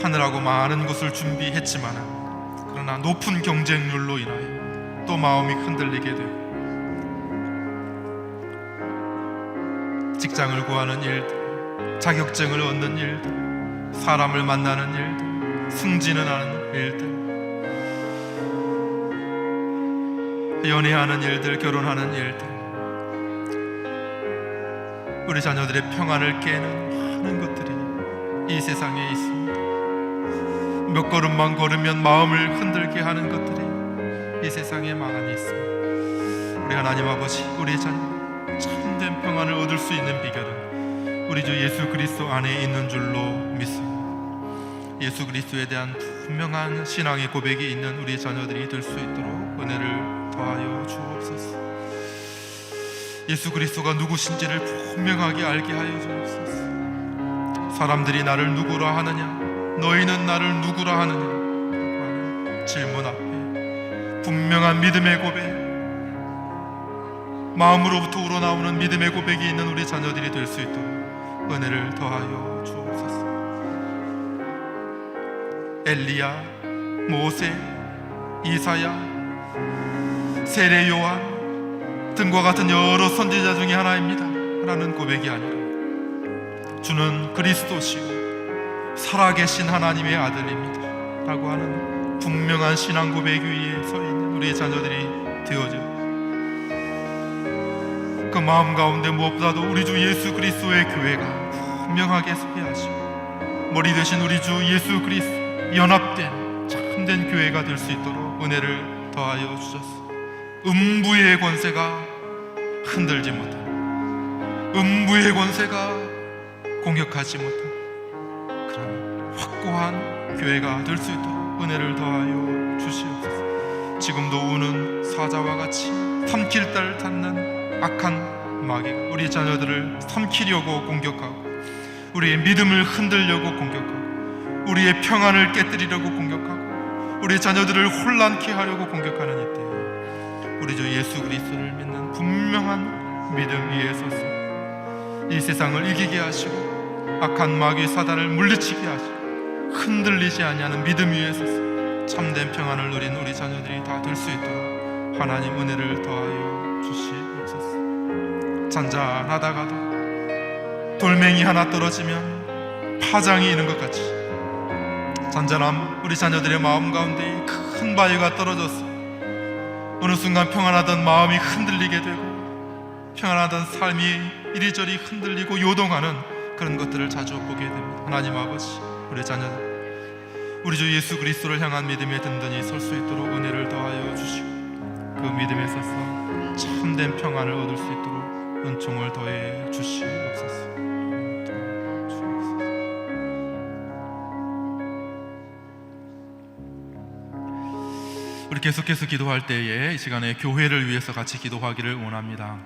Speaker 2: 하느라고 많은 것을 준비했지만 그러나 높은 경쟁률로 인하여 또 마음이 흔들리게 되고, 직장을 구하는 일들, 자격증을 얻는 일들, 사람을 만나는 일들, 승진을 하는 일들, 연애하는 일들, 결혼하는 일들, 우리 자녀들의 평안을 깨는 많은 것들이 이 세상에 있습니다. 몇 걸음만 걸으면 마음을 흔들게 하는 것들이 이 세상에 많이 있습니다. 우리 하나님 아버지, 우리 자녀 참된 평안을 얻을 수 있는 비결은 우리 주 예수 그리스도 안에 있는 줄로 믿습니다. 예수 그리스도에 대한 분명한 신앙의 고백이 있는 우리 자녀들이 될 수 있도록 은혜를 더하여 주옵소서. 예수 그리스도가 누구신지를 분명하게 알게 하여 주옵소서. 사람들이 나를 누구라 하느냐, 너희는 나를 누구라 하느냐 하는 질문 앞에 분명한 믿음의 고백, 마음으로부터 우러나오는 믿음의 고백이 있는 우리 자녀들이 될 수 있도록 은혜를 더하여 주옵소서. 엘리야, 모세, 이사야, 세례 요한 등과 같은 여러 선지자 중에 하나입니다 라는 고백이 아니라 주는 그리스도시요 살아계신 하나님의 아들입니다 라고 하는 분명한 신앙 고백 위에 서 있는 우리 자녀들이 되어져 그 마음 가운데 무엇보다도 우리 주 예수 그리스도의 교회가 분명하게 서야 하시고 머리 되신 우리 주 예수 그리스도 연합된 참된 교회가 될 수 있도록 은혜를 더하여 주셨소. 음부의 권세가 흔들지 못하는, 음부의 권세가 공격하지 못하는 그런 확고한 교회가 될 수 있도록 은혜를 더하여 주시옵소서. 지금도 우는 사자와 같이 삼킬 듯 닿는 악한 마귀가 우리 자녀들을 삼키려고 공격하고 우리의 믿음을 흔들려고 공격하고 우리의 평안을 깨뜨리려고 공격하고 우리 자녀들을 혼란케 하려고 공격하는 이때 우리 주 예수 그리스도를 믿는 분명한 믿음 위에 서서 이 세상을 이기게 하시고 악한 마귀 사단을 물리치게 하시고 흔들리지 아니하는 믿음 위에 서서 참된 평안을 누린 우리 자녀들이 다 될 수 있도록 하나님 은혜를 더하여 주시옵소서. 잔잔하다가도 돌멩이 하나 떨어지면 파장이 있는 것 같이 잔잔함 우리 자녀들의 마음 가운데 큰 바위가 떨어져서 어느 순간 평안하던 마음이 흔들리게 되고 평안하던 삶이 이리저리 흔들리고 요동하는 그런 것들을 자주 보게 됩니다. 하나님 아버지, 우리 자녀들 우리 주 예수 그리스도를 향한 믿음에 든든히 설 수 있도록 은혜를 더하여 주시고 그 믿음에 서서 참된 평안을 얻을 수 있도록 은총을 더해 주시옵소서. 계속해서 기도할 때에 이 시간에 교회를 위해서 같이 기도하기를 원합니다.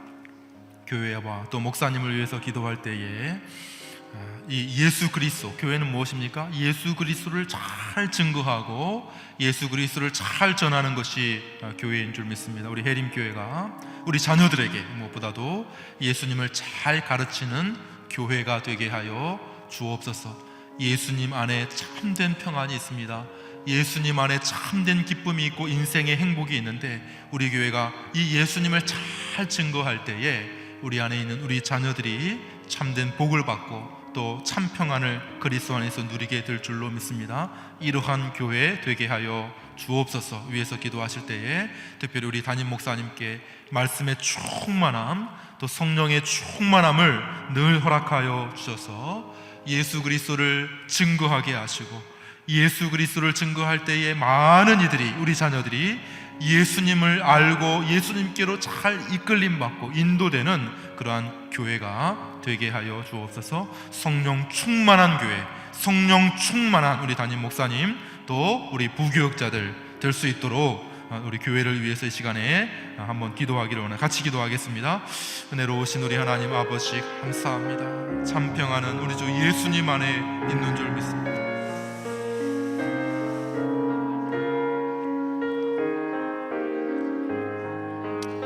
Speaker 2: 교회와 또 목사님을 위해서 기도할 때에 이 예수 그리스도, 교회는 무엇입니까? 예수 그리스도를 잘 증거하고 예수 그리스도를 잘 전하는 것이 교회인 줄 믿습니다. 우리 해림교회가 우리 자녀들에게 무엇보다도 예수님을 잘 가르치는 교회가 되게 하여 주옵소서. 예수님 안에 참된 평안이 있습니다. 예수님 안에 참된 기쁨이 있고 인생의 행복이 있는데, 우리 교회가 이 예수님을 잘 증거할 때에 우리 안에 있는 우리 자녀들이 참된 복을 받고 또 참 평안을 그리스도 안에서 누리게 될 줄로 믿습니다. 이러한 교회 되게 하여 주옵소서. 위에서 기도하실 때에 특별히 우리 담임 목사님께 말씀의 충만함, 또 성령의 충만함을 늘 허락하여 주셔서 예수 그리스도를 증거하게 하시고, 예수 그리스도를 증거할 때에 많은 이들이, 우리 자녀들이 예수님을 알고 예수님께로 잘 이끌림 받고 인도되는 그러한 교회가 되게 하여 주옵소서. 성령 충만한 교회, 성령 충만한 우리 담임 목사님, 또 우리 부교역자들 될 수 있도록 우리 교회를 위해서 이 시간에 한번 기도하기를 원해 같이 기도하겠습니다. 은혜로우신 우리 하나님 아버지 감사합니다. 참 평안은 우리 주 예수님 안에 있는 줄 믿습니다.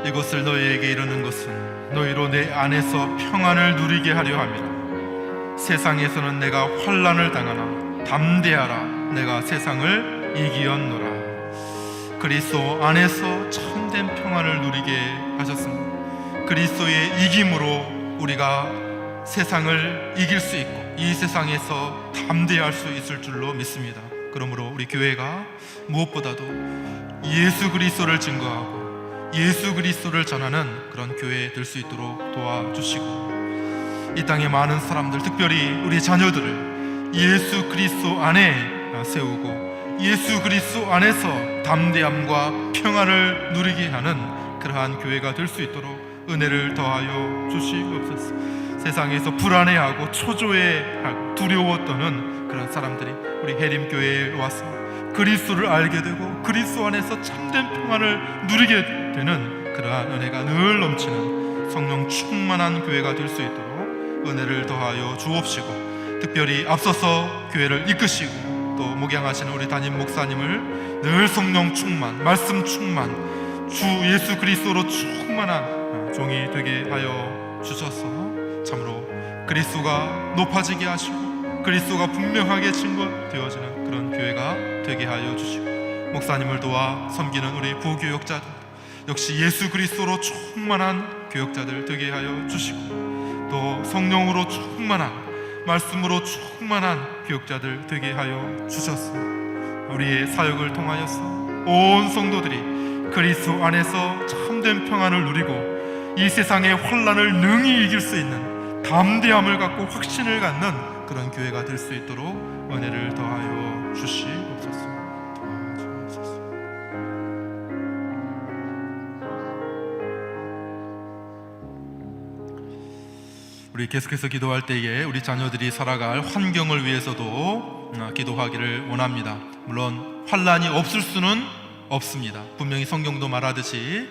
Speaker 2: 이것을 너희에게 이르는 것은 너희로 내 안에서 평안을 누리게 하려 함이라. 세상에서는 내가 환난을 당하나 담대하라, 내가 세상을 이기었노라. 그리스도 안에서 참된 평안을 누리게 하셨습니다. 그리스도의 이김으로 우리가 세상을 이길 수 있고 이 세상에서 담대할 수 있을 줄로 믿습니다. 그러므로 우리 교회가 무엇보다도 예수 그리스도를 증거하고 예수 그리스도를 전하는 그런 교회 될 수 있도록 도와주시고, 이 땅의 많은 사람들, 특별히 우리 자녀들을 예수 그리스도 안에 세우고 예수 그리스도 안에서 담대함과 평안을 누리게 하는 그러한 교회가 될 수 있도록 은혜를 더하여 주시옵소서. 세상에서 불안해하고 초조해하고 두려워 떠는 그런 사람들이 우리 해림교회에 와서 그리스도를 알게 되고 그리스도 안에서 참된 평안을 누리게 되는 그러한 은혜가 늘 넘치는 성령 충만한 교회가 될 수 있도록 은혜를 더하여 주옵시고, 특별히 앞서서 교회를 이끄시고 또 목양하시는 우리 담임 목사님을 늘 성령 충만, 말씀 충만, 주 예수 그리스도로 충만한 종이 되게 하여 주셔서 참으로 그리스도가 높아지게 하시고 그리스도가 분명하게 증거되어지는 그런 교회가 되게 하여 주시고, 목사님을 도와 섬기는 우리 부교역자들 역시 예수 그리스도로 충만한 교역자들 되게 하여 주시고, 또 성령으로 충만한, 말씀으로 충만한 교역자들 되게 하여 주셨습니다. 우리의 사역을 통하여서 온 성도들이 그리스도 안에서 참된 평안을 누리고 이 세상의 환난을 능히 이길 수 있는 담대함을 갖고 확신을 갖는 그런 교회가 될 수 있도록 은혜를 더하여 주시옵소서. 우리 계속해서 기도할 때에 우리 자녀들이 살아갈 환경을 위해서도 기도하기를 원합니다. 물론 환난이 없을 수는 없습니다. 분명히 성경도 말하듯이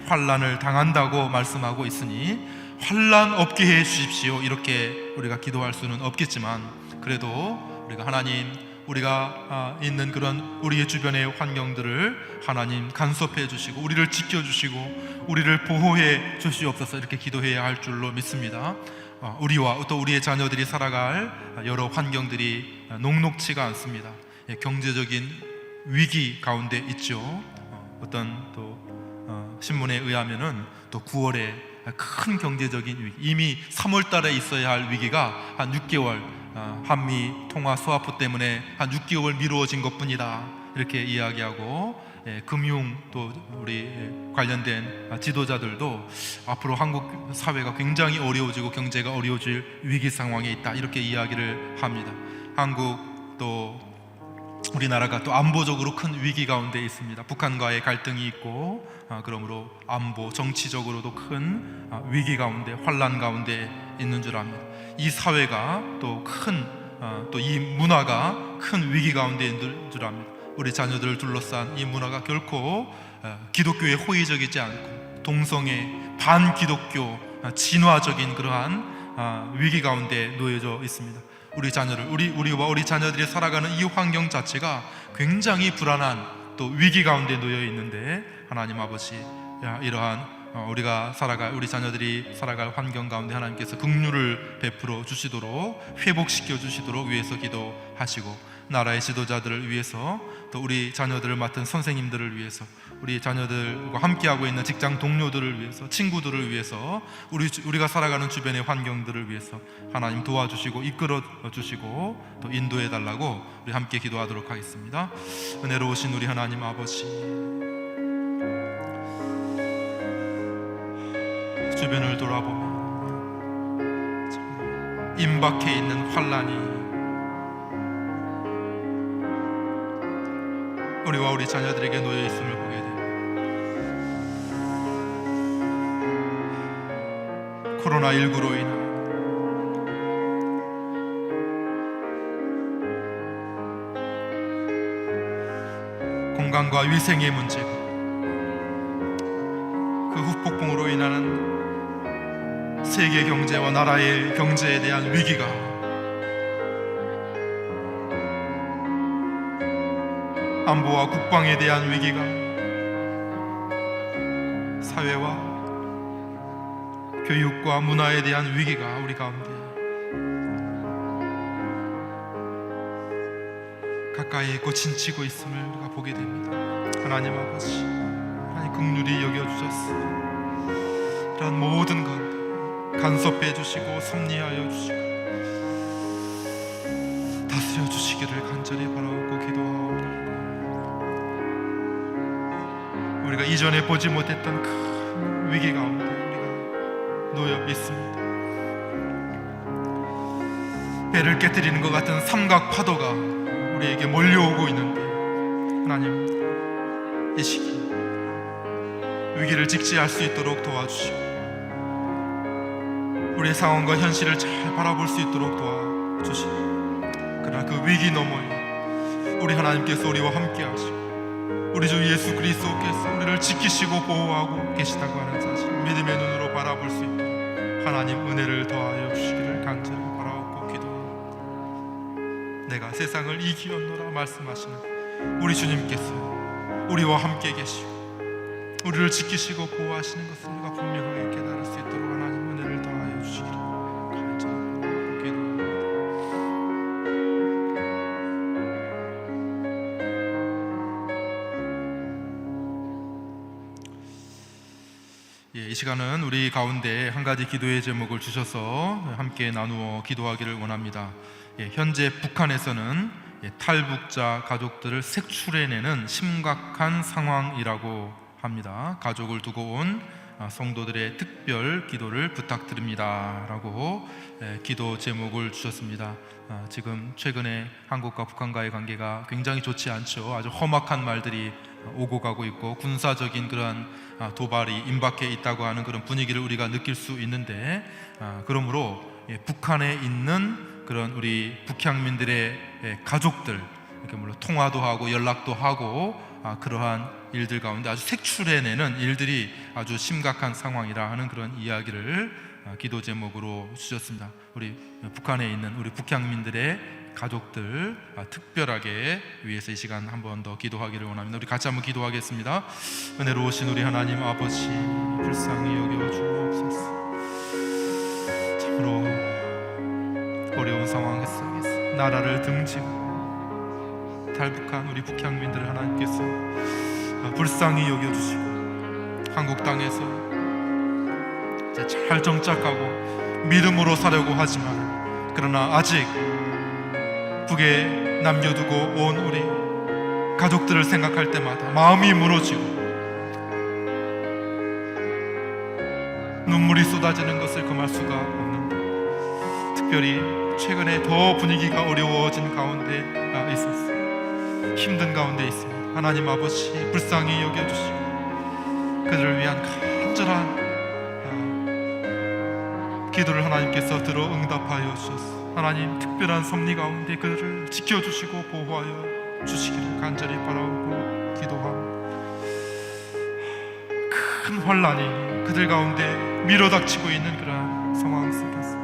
Speaker 2: 환난을 당한다고 말씀하고 있으니 환난 없게 해 주십시오 이렇게 우리가 기도할 수는 없겠지만, 그래도 우리가 하나님, 우리가 있는 그런 우리의 주변의 환경들을 하나님 간섭해 주시고 우리를 지켜주시고 우리를 보호해 주시옵소서 이렇게 기도해야 할 줄로 믿습니다. 우리와 또 우리의 자녀들이 살아갈 여러 환경들이 녹록치가 않습니다. 경제적인 위기 가운데 있죠. 어떤 또 신문에 의하면은 또 9월에 큰 경제적인 위기, 이미 3월 달에 있어야 할 위기가 한 6개월, 한미 통화 스와프 때문에 한 6개월 미루어진 것뿐이다 이렇게 이야기하고, 금융 또 우리 관련된 지도자들도 앞으로 한국 사회가 굉장히 어려워지고 경제가 어려워질 위기 상황에 있다 이렇게 이야기를 합니다. 한국 또 우리나라가 또 안보적으로 큰 위기 가운데 있습니다. 북한과의 갈등이 있고, 그러므로 안보 정치적으로도 큰 위기 가운데, 환난 가운데 있는 줄 압니다. 이 사회가 또 큰 또 이 문화가 큰 위기 가운데 있는 줄 압니다. 우리 자녀들을 둘러싼 이 문화가 결코 기독교에 호의적이지 않고 동성애, 반기독교, 진화적인 그러한 위기 가운데 놓여져 있습니다. 우리 자녀를 우리와 우리 자녀들이 살아가는 이 환경 자체가 굉장히 불안한 또 위기 가운데 놓여 있는데, 하나님 아버지, 이러한 우리 자녀들이 살아갈 환경 가운데 하나님께서 긍휼을 베풀어 주시도록, 회복시켜 주시도록 위해서 기도하시고, 나라의 지도자들을 위해서, 또 우리 자녀들을 맡은 선생님들을 위해서, 우리 자녀들과 함께하고 있는 직장 동료들을 위해서, 친구들을 위해서, 우리가 살아가는 주변의 환경들을 위해서 하나님 도와주시고 이끌어 주시고 또 인도해 달라고 우리 함께 기도하도록 하겠습니다. 은혜로우신 우리 하나님 아버지, 주변을 돌아보면 임박해 있는 환란이 우리와 우리 자녀들에게 놓여 있음을 보게 됩니다. 코로나19로 인한 건강과 위생의 문제가, 그 후폭풍으로 인한 세계 경제와 나라의 경제에 대한 위기가, 안보와 국방에 대한 위기가, 사회와 교육과 문화에 대한 위기가 우리 가운데 가까이 있고 진치고 있음을 우리가 보게 됩니다. 하나님 아버지, 하나님 긍휼히 여겨주셔서 이런 모든 것 간섭해 주시고 섭리하여 주시고 다스려 주시기를 간절히 바라고 기도하옵나이다. 우리가 이전에 보지 못했던 큰 위기 가운데 놓여 있습니다. 배를 깨뜨리는 것 같은 삼각 파도가 우리에게 몰려오고 있는데, 하나님 이 시기 위기를 직시할 수 있도록 도와주시고 우리의 상황과 현실을 잘 바라볼 수 있도록 도와주시고, 그러나 그 위기 너머에 우리 하나님께서 우리와 함께 하시고 우리 주 예수 그리스도께서 우리를 지키시고 보호하고 계시다고 하는 사실 믿음의 눈으로 바라볼 수 있도록 하나님 은혜를 더하여 주시기를 간절히 바라옵고 기도합니다. 내가 세상을 이기었노라 말씀하시는 우리 주님께서 우리와 함께 계시고 우리를 지키시고 보호하시는 것을 우리가 분명하게 깨달을 수 있도록 하나님 은혜를 더하여 주시기를 간절히 바라옵고 기도합니다. 이 시간은 우리 가운데 한 가지 기도의 제목을 주셔서 함께 나누어 기도하기를 원합니다. 현재 북한에서는 탈북자 가족들을 색출해내는 심각한 상황이라고 합니다. 가족을 두고 온 성도들의 특별 기도를 부탁드립니다 라고 기도 제목을 주셨습니다. 지금 최근에 한국과 북한과의 관계가 굉장히 좋지 않죠. 아주 험악한 말들이 오고 가고 있고 군사적인 그런 도발이 임박해 있다고 하는 그런 분위기를 우리가 느낄 수 있는데, 그러므로 북한에 있는 그런 우리 북향민들의 가족들, 이렇게 물론 통화도 하고 연락도 하고 그러한 일들 가운데 아주 색출해내는 일들이 아주 심각한 상황이라 하는 그런 이야기를 기도 제목으로 주셨습니다. 우리 북한에 있는 우리 북향민들의 가족들 특별하게 위해서 이 시간 한 번 더 기도하기를 원합니다. 우리 같이 한번 기도하겠습니다. 은혜로우신 우리 하나님 아버지, 불쌍히 여겨 주옵소서. 참으로 어려운 상황에서 나라를 등지고 탈북한 우리 북향민들을 하나님께서 불쌍히 여겨주시고 한국 땅에서 잘 정착하고 믿음으로 살려고 하지만, 그러나 아직 북에 남겨두고 온 우리 가족들을 생각할 때마다 마음이 무너지고 눈물이 쏟아지는 것을 금할 수가 없는데, 특별히 최근에 더 분위기가 어려워진 가운데 있었어요. 힘든 가운데 있습니다. 하나님 아버지, 불쌍히 여겨주시고 그들을 위한 간절한 기도를 하나님께서 들어 응답하여 주셨습니다. 하나님 특별한 섭리 가운데 그들을 지켜주시고 보호하여 주시기를 간절히 바라고 기도합니다. 큰 환란이 그들 가운데 밀어닥치고 있는 그러한 상황 속에서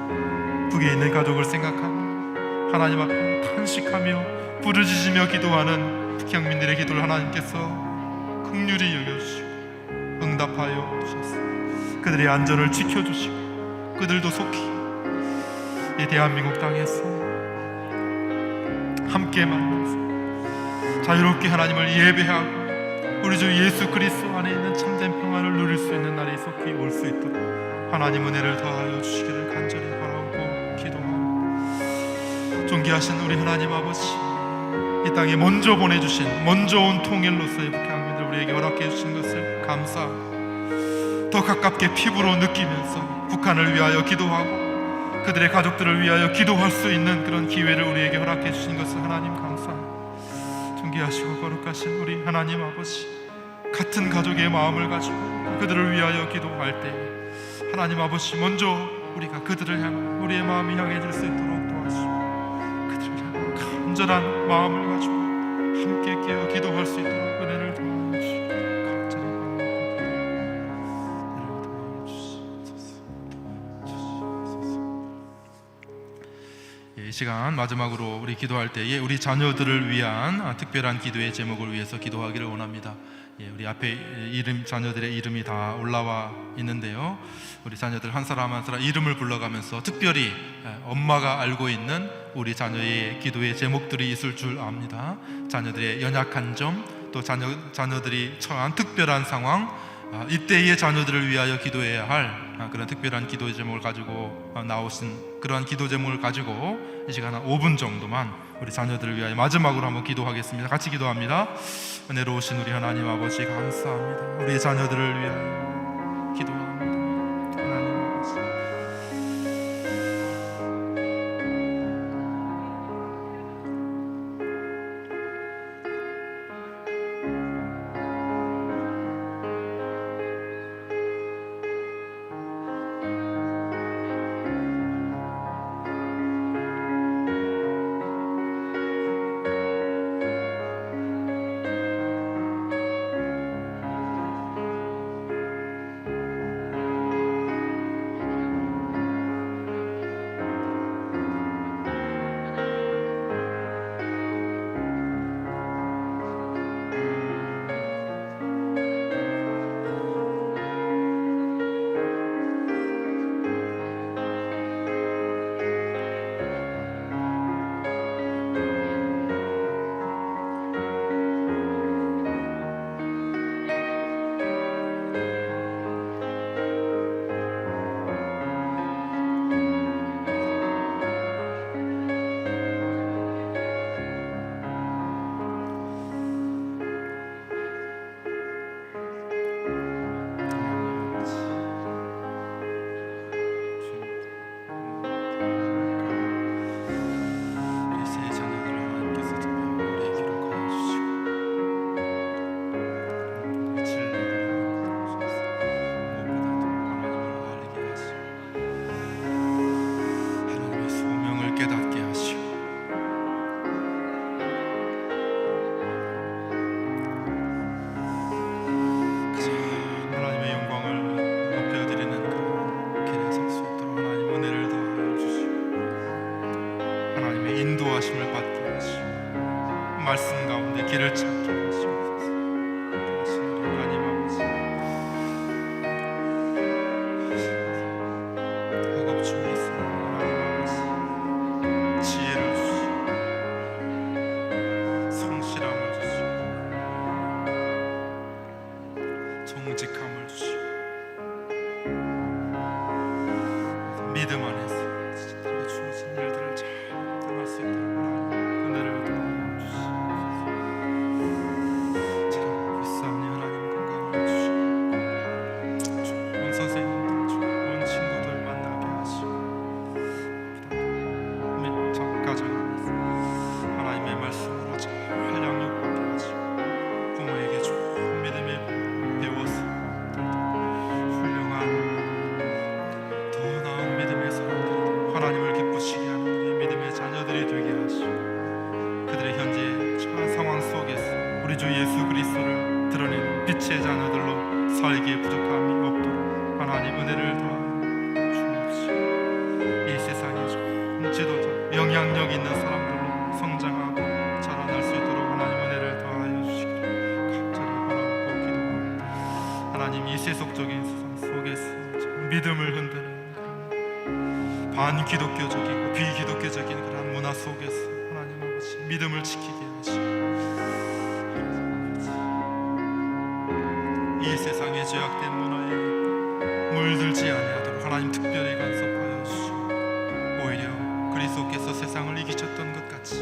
Speaker 2: 북에 있는 가족을 생각하며 하나님 앞에 탄식하며 부르짖으며 기도하는 북향민들의 기도를 하나님께서 긍휼히 여겨주시고 응답하여 주셔서 그들의 안전을 지켜주시고 그들도 속히 이 대한민국 땅에서 함께 만나서 자유롭게 하나님을 예배하고 우리 주 예수 그리스도 안에 있는 참된 평안을 누릴 수 있는 날이 속히 올 수 있도록 하나님 은혜를 더하여 주시기를 간절히 바라고 기도하고, 존귀하신 우리 하나님 아버지, 이 땅에 먼저 보내주신 먼저 온 통일로서의 북한민들 우리에게 허락해 주신 것을 감사하고 더 가깝게 피부로 느끼면서 북한을 위하여 기도하고 그들의 가족들을 위하여 기도할 수 있는 그런 기회를 우리에게 허락해 주신 것을 하나님 감사합니다. 존귀하시고 거룩하신 우리 하나님 아버지, 같은 가족의 마음을 가지고 그들을 위하여 기도할 때 하나님 아버지 먼저 우리가 그들을 향한 우리의 마음이 향해질 수 있도록 도와주시고 그들을 향한 간절한 마음을 가지고 함께 깨어 기도할 수 있도록 은혜를 도와주시고 간절히 이 시간 마지막으로 우리 기도할 때에 우리 자녀들을 위한 특별한 기도의 제목을 위해서 기도하기를 원합니다. 우리 앞에 자녀들의 이름이 다 올라와 있는데요, 우리 자녀들 한 사람 한 사람 이름을 불러가면서 특별히 엄마가 알고 있는 우리 자녀의 기도의 제목들이 있을 줄 압니다. 자녀들의 연약한 점, 또 자녀들이 처한 특별한 상황, 이때의 자녀들을 위하여 기도해야 할 그런 특별한 기도의 제목을 가지고 나오신 그러한 기도 제목을 가지고 이 시간 한 5분 정도만 우리 자녀들을 위하여 마지막으로 한번 기도하겠습니다. 같이 기도합니다. 은혜로우신 우리 하나님 아버지 감사합니다. 우리의 자녀들을 위하여 기도합니다. 하나님 아버지, 인도하심을 받게 하시고 말씀 가운데 길을 찾게 하시옵소서. 하나님 아버지, 학업 중에 있어 하나님 아버지 지혜를 주시고 성실함을 주시고 정직함을 주시고 믿음 안에서 주어진 일들을 잘 할 수 있도록 은혜를 도와주시옵소서. 참 불쌍히 하나님 건강을 주시고 좋은 선생님들, 좋은 친구들 만나게 하시고 가정 안에서 하나님의 말씀으로 잘 양육받게 하시고 부모에게 좋은 믿음을 배워서 훌륭한 더 나은 믿음의 사람 누구에게 부족함이 없도록 하나님 은혜를 더하여 주옵시고, 이 세상에 좋은 지도자, 영향력 있는 사람들로 성장하고 자라날 수 있도록 하나님 은혜를 더하여 주시기를 간절히 바라고 기도합니다. 하나님, 이 세속적인 세상 속에서 믿음을 흔드는 반기독교적이고 비기독교적인 그런 문화 속에서 하나님 아버지 믿음을 지키게 하시고, 이 세상의 죄악된 문화에 물들지 아니하도록 하나님 특별히 간섭하여 주시고, 오히려 그리스도께서 세상을 이기셨던 것 같이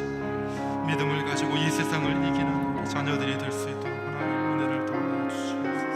Speaker 2: 믿음을 가지고 이 세상을 이기는 우리 자녀들이 될 수 있도록 하나님 은혜를 더하여 주시옵소서.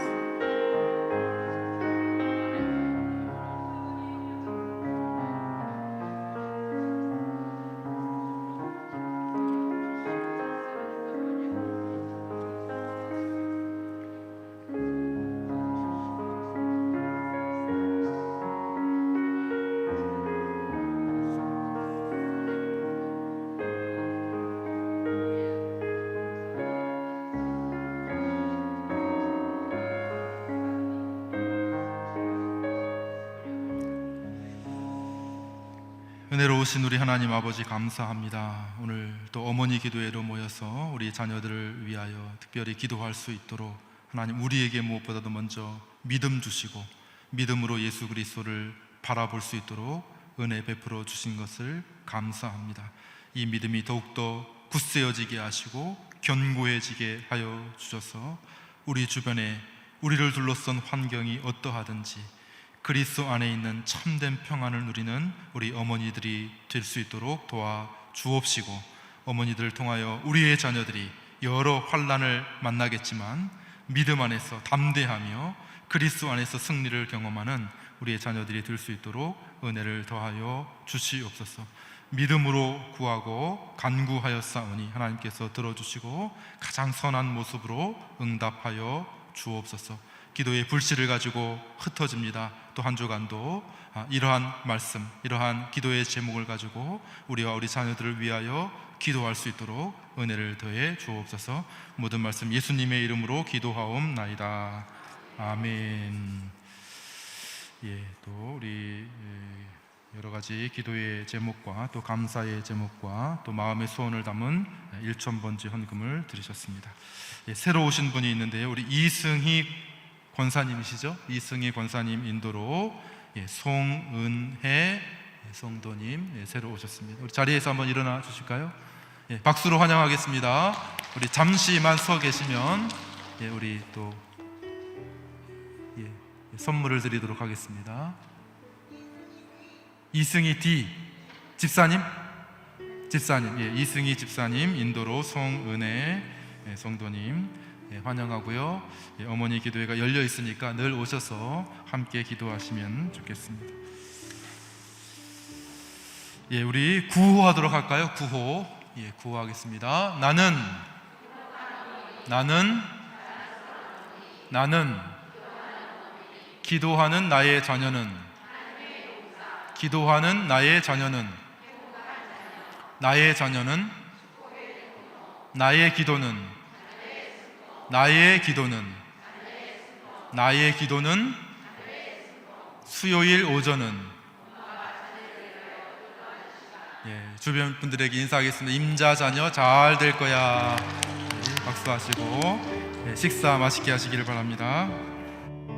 Speaker 2: 은혜로우신 우리 하나님 아버지, 감사합니다. 오늘 또 어머니 기도회로 모여서 우리 자녀들을 위하여 특별히 기도할 수 있도록 하나님 우리에게 무엇보다도 먼저 믿음 주시고 믿음으로 예수 그리스도를 바라볼 수 있도록 은혜 베풀어 주신 것을 감사합니다. 이 믿음이 더욱더 굳세어지게 하시고 견고해지게 하여 주셔서 우리 주변에 우리를 둘러싼 환경이 어떠하든지 그리스도 안에 있는 참된 평안을 누리는 우리 어머니들이 될 수 있도록 도와 주옵시고, 어머니들을 통하여 우리의 자녀들이 여러 환난을 만나겠지만 믿음 안에서 담대하며 그리스도 안에서 승리를 경험하는 우리의 자녀들이 될 수 있도록 은혜를 더하여 주시옵소서. 믿음으로 구하고 간구하였사오니 하나님께서 들어주시고 가장 선한 모습으로 응답하여 주옵소서. 기도의 불씨를 가지고 흩어집니다. 또 한 주간도 이러한 말씀, 이러한 기도의 제목을 가지고 우리와 우리 자녀들을 위하여 기도할 수 있도록 은혜를 더해 주옵소서. 모든 말씀 예수님의 이름으로 기도하옵나이다. 아멘. 또 우리 여러 가지 기도의 제목과 또 감사의 제목과 또 마음의 소원을 담은 1,000번째 헌금을 드리셨습니다. 새로 오신 분이 있는데요, 우리 이승희 권사님이시죠? 이승희 권사님 인도로 송은혜 성도님 새로 오셨습니다. 우리 자리에서 한번 일어나 주실까요? 박수로 환영하겠습니다. 우리 잠시만 서 계시면 우리 또 선물을 드리도록 하겠습니다. 이승희 D 집사님, 이승희 집사님 인도로 송은혜 성도님 환영하고요. 어머니 기도회가 열려 있으니까 늘 오셔서 함께 기도하시면 좋겠습니다. 우리 구호하도록 할까요? 구호. 구호하겠습니다. 나는 기도하는 나의 자녀는 나의 기도는 수요일 오전은 주변 분들에게 인사하겠습니다. 임자 자녀 잘 될 거야. 박수하시고 식사 맛있게 하시기를 바랍니다.